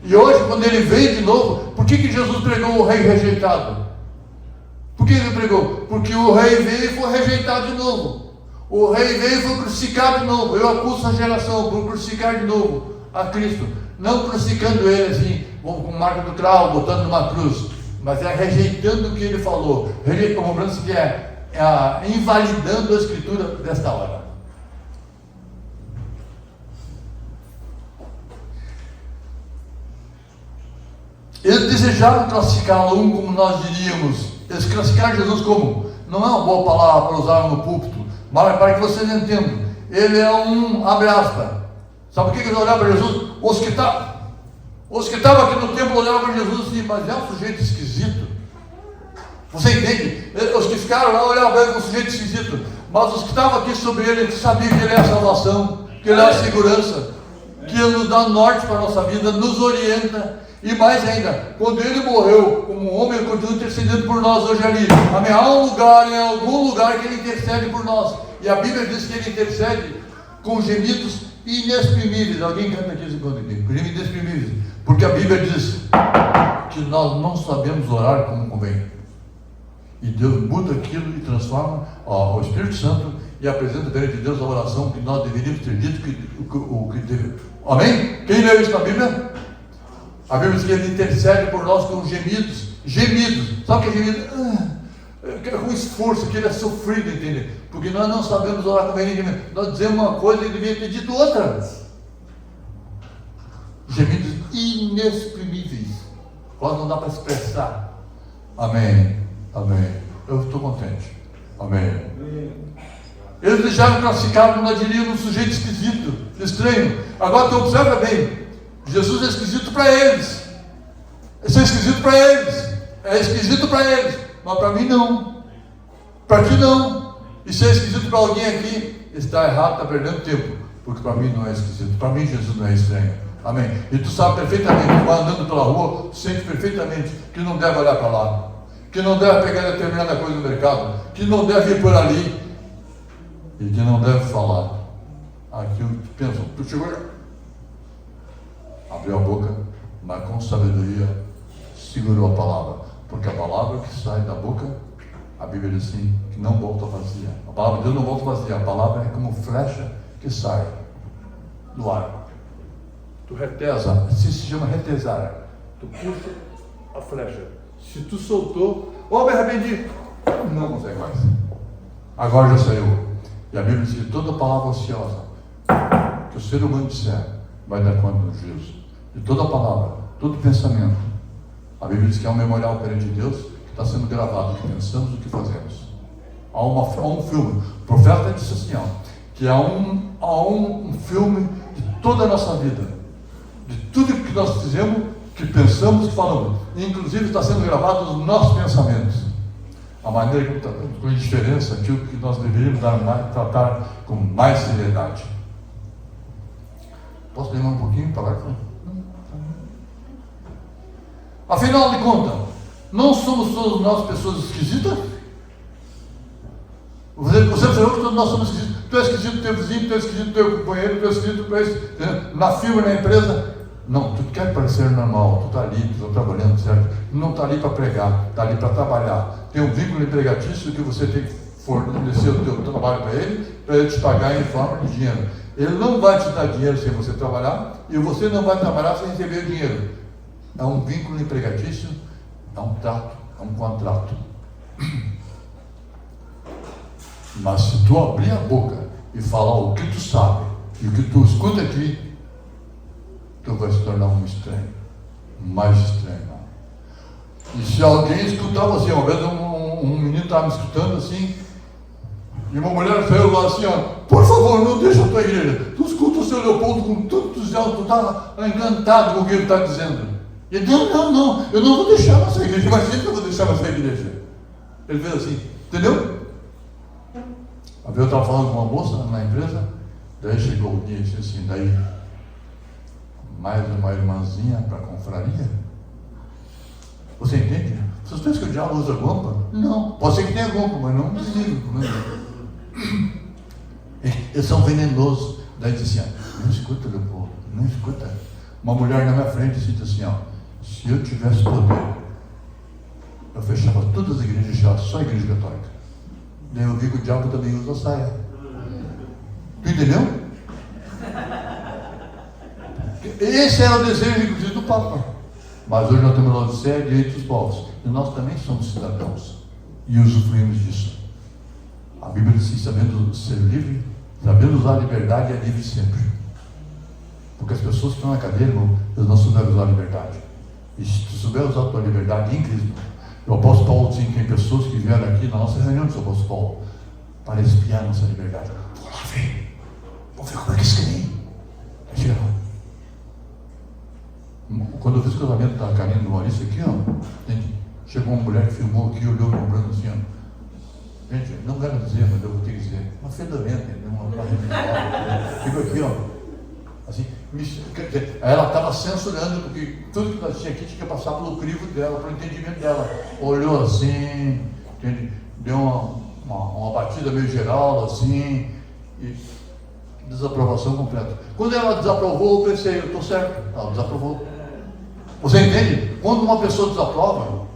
E hoje, quando ele veio de novo, por que Jesus pregou o rei rejeitado? Por que ele pregou? Porque o rei veio e foi rejeitado de novo. O rei veio e foi crucificado de novo. Eu acuso a geração por crucificar de novo a Cristo. Não crucificando ele assim, com marca do cravo, botando numa cruz, mas é rejeitando o que ele falou. Como o Branco que invalidando a escritura desta hora. Eles desejavam classificá-lo, como nós diríamos. Eles classificaram Jesus como, não é uma boa palavra para usar no púlpito, mas para que vocês entendam, ele é um, abre aspas. Sabe por que eles olhavam para Jesus? Os que estavam aqui no templo olhavam para Jesus assim, mas é um sujeito esquisito. Você entende? Os que ficaram lá olhavam para ele como um sujeito esquisito, mas os que estavam aqui sobre ele sabiam que ele é a salvação, que ele é a segurança, que ele nos dá norte para a nossa vida, nos orienta. E mais ainda, quando ele morreu como homem, ele continua intercedendo por nós hoje ali. Amém? Há um lugar, em algum lugar que ele intercede por nós. E a Bíblia diz que ele intercede com gemidos inexprimíveis. Alguém canta aqui esse canto aqui. Gemidos inexprimíveis. Porque a Bíblia diz que nós não sabemos orar como convém. E Deus muda aquilo e transforma o Espírito Santo e apresenta diante de Deus a oração que nós deveríamos ter dito o que deve. Amém? Quem leu isso na Bíblia? A Bíblia diz que ele intercede por nós com gemidos. Sabe o que é gemido? Com esforço, que ele é sofrido, entende? Porque nós não sabemos orar como ele. Nós dizemos uma coisa e devia ter dito outra. Gemidos inexprimíveis. Quase não dá para expressar. Amém. Eu estou contente. Amém. Eles deixaram classificado, nós diríamos, um sujeito esquisito, estranho. Agora tu observa bem. Jesus é esquisito para eles. Isso é esquisito para eles. É esquisito para eles. Mas para mim não. Para ti não. E se é esquisito para alguém aqui, está errado, está perdendo tempo. Porque para mim não é esquisito. Para mim Jesus não é estranho. Amém. E tu sabe perfeitamente, tu vai andando pela rua, tu sente perfeitamente que não deve olhar para lá. Que não deve pegar determinada coisa no mercado. Que não deve ir por ali. E que não deve falar aquilo que tu pensa. Tu chegou já. Abriu a boca, mas com sabedoria segurou a palavra, porque a palavra que sai da boca, a Bíblia diz assim, que não volta vazia. A palavra de Deus não volta vazia, a palavra é como flecha que sai do ar. Tu retesa, se chama retesar, tu puxa a flecha, se tu soltou, me arrependi, não consegue mais, agora já saiu. E a Bíblia diz que toda palavra ociosa que o ser humano disser vai dar conta do juízo. De toda palavra, todo pensamento. A Bíblia diz que há um memorial perante Deus que está sendo gravado, o que pensamos, o que fazemos. Há um filme. O profeta disse assim, que há um filme de toda a nossa vida, de tudo que nós fizemos, que pensamos, que falamos. Inclusive está sendo gravado os nossos pensamentos. A maneira que com indiferença, aquilo que nós deveríamos tratar com mais seriedade. Posso lembrar um pouquinho para lá? Afinal de contas, não somos todos nós pessoas esquisitas? Você observou que todos nós somos esquisitos. Tu é esquisito do teu vizinho, tu é esquisito do teu companheiro, tu é esquisito, tu é na firma, na empresa. Não, tu quer parecer normal, tu está ali, tu está trabalhando, certo? Tu não está ali para pregar, está ali para trabalhar. Tem um vínculo empregatício que você tem que fornecer o teu trabalho para ele te pagar em forma de dinheiro. Ele não vai te dar dinheiro sem você trabalhar, e você não vai trabalhar sem receber dinheiro. É um vínculo empregatício, é um trato, é um contrato. Mas se tu abrir a boca e falar o que tu sabe, e o que tu escuta aqui, tu vai se tornar um estranho, mais estranho. E se alguém escutava assim, uma vez um menino estava me escutando assim, e uma mulher veio lá assim, ó, por favor, não deixa a tua igreja, tu escuta o seu Leopoldo com tanto entusiasmo, tu está encantado com o que ele está dizendo. E ele, não, eu não vou deixar essa igreja, imagina que eu vou deixar essa igreja. Ele fez assim, entendeu? Uma vez eu estava falando com uma moça na empresa, daí chegou o dia e disse assim, daí, mais uma irmãzinha para a confraria? Você entende? Vocês pensam que o diabo usa guampa? Não, pode ser que tenha guampa, mas não desliga. Eles são venenosos. Daí disse assim, não escuta, Leopoldo, não escuta. Uma mulher na minha frente disse assim, ó, se eu tivesse poder, eu fechava todas as igrejas e deixava só a igreja católica. Daí eu vi que o diabo também usa saia. Tu entendeu? Esse era o desejo, inclusive, do Papa. Mas hoje nós temos a Laodiceia, direito dos povos. E nós também somos cidadãos. E usufruímos disso. A Bíblia diz que sabendo ser livre, sabendo usar a liberdade, é livre sempre. Porque as pessoas que estão na cadeia, irmão, eles não souberam usar a liberdade. E se tu souber usar a tua liberdade em Cristo, o apóstolo Paulo dizia que tem pessoas que vieram aqui na nossa reunião do apóstolo Paulo para espiar a nossa liberdade. Vou lá ver. Vou ver como é que eles querem. Aí chega lá. Quando eu fiz o casamento da Karina e do Maurício aqui, ó, gente, chegou uma mulher que filmou aqui, olhou comprando assim, ó. Gente, não quero dizer, mas eu vou ter que dizer. Uma fedorenta, uma religiosa. Ficou aqui, ó. Assim, ela estava censurando, porque tudo que nós tínhamos aqui tinha que passar pelo crivo dela, pelo entendimento dela. Olhou assim, entende? Deu uma batida meio geral, assim, e desaprovação completa. Quando ela desaprovou, eu pensei, eu estou certo, ela desaprovou. Você entende? Quando uma pessoa desaprova,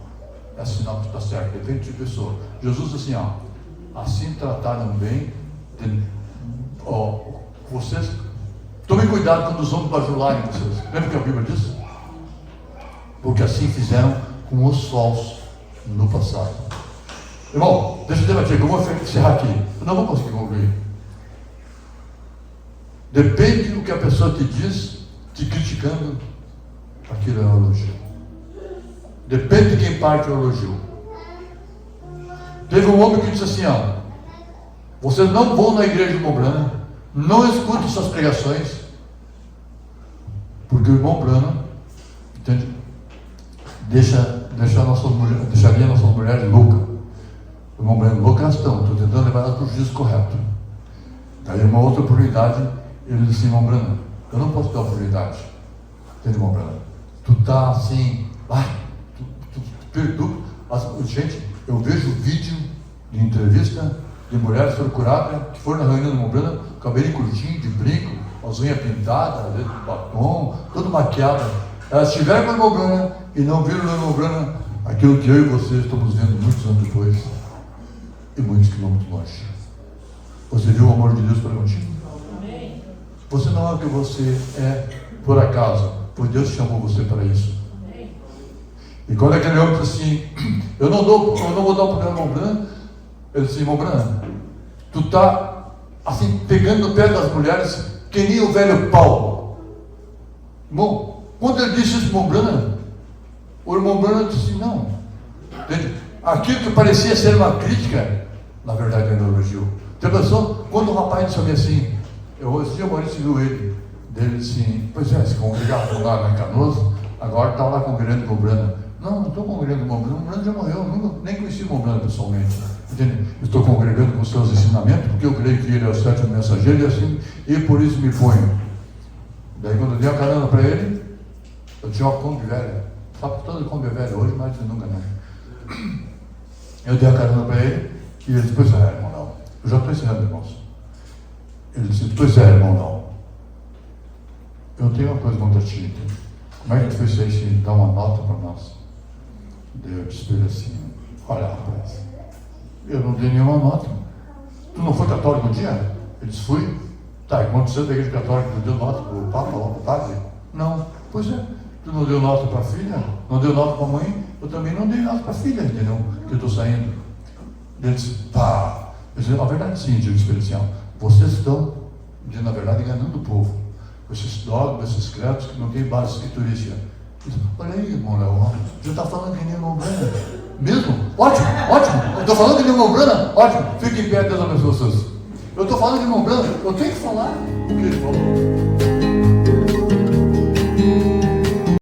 é sinal que está certo, depende de pessoa. Jesus disse assim, ó, assim trataram bem, ó, vocês, tomem cuidado quando os homens bajularem vocês. Lembra o que a Bíblia diz? Porque assim fizeram com os falsos no passado. Irmão, deixa eu debater, que eu vou encerrar aqui. Eu não vou conseguir concluir. Depende do que a pessoa te diz, te criticando, aquilo é um elogio. Depende de quem parte o elogio. Teve um homem que disse assim, ó, vocês não vão na igreja do irmão Branham, não escutem suas pregações, porque o irmão Branham, entende? Deixaria nossas mulheres loucas. O irmão Branham, loucas estão, estou tentando levar elas para o juízo correto. Daí uma outra oportunidade, ele disse, irmão Branham, eu não posso dar oportunidade. Entende, irmão Branham? Tu tá assim, tu perturba. Gente, eu vejo vídeo de entrevista de mulheres que foram curadas, que foram na reunião do irmão Branham, cabelo curtinho, de brinco, as unhas pintadas, às vezes com batom, tudo maquiado. Elas estiveram com o irmão Branham e não viram no irmão Branham aquilo que eu e você estamos vendo muitos anos depois e muitos quilômetros longe. Você viu o amor de Deus para contigo? Amém. Você não é o que você é por acaso, pois Deus chamou você para isso. Amém. E quando aquele homem disse assim, eu não vou dar o programa ao irmão Branham, ele disse, irmão Branham, tu está assim pegando no pé das mulheres que nem o velho Paulo. Irmão, quando ele disse isso para o irmão Branham, o irmão Branham disse assim, não. Entende? Aquilo que parecia ser uma crítica, na verdade era um elogio. Já pensou? Quando o rapaz disse a mim assim, esse dia o Maurício viu ele, dele assim, pois é, se congregavam lá em Canoas, agora está lá congregando com o Brana. Não estou congregando com o Brana, o Brana já morreu, nunca, nem conheci o Brana pessoalmente. Entende? Estou congregando com os seus ensinamentos, porque eu creio que ele é o sétimo mensageiro, e assim, e por isso me ponho. Daí quando eu dei a carona para ele, eu tinha uma Kombi velha, sabe, toda Kombi é velha hoje, mas nunca não. Eu dei a carona para ele, e ele disse, pois é, irmão, não. Eu já estou ensinando, irmãos. Ele disse, pois é, irmão, não. Eu tenho uma coisa contra ti, entende? Como é que tu fez isso aí, dar uma nota para nós? Daí eu disse para ele assim, olha, rapaz, eu não dei nenhuma nota. Tu não foi católico um dia? Ele disse, fui. Tá, e quando você da igreja católica, tu deu nota para o Papa, para o padre? Não. Pois é. Tu não deu nota para a filha? Não deu nota para a mãe? Eu também não dei nota para a filha, entendeu? Que eu estou saindo. Ele disse, pá. Eu disse, na verdade sim, eu disse para ele assim, vocês estão, na verdade, enganando o povo. Esses dogmas, esses credos que não têm base escriturística. Olha aí, irmão Léo, já está falando que nem irmão Brana. Mesmo? Ótimo, ótimo. Eu estou falando que nem irmão Brana? Ótimo. Fique em pé, Deus abençoe vocês. Eu estou falando que irmão Brana, eu tenho que falar o que ele falou.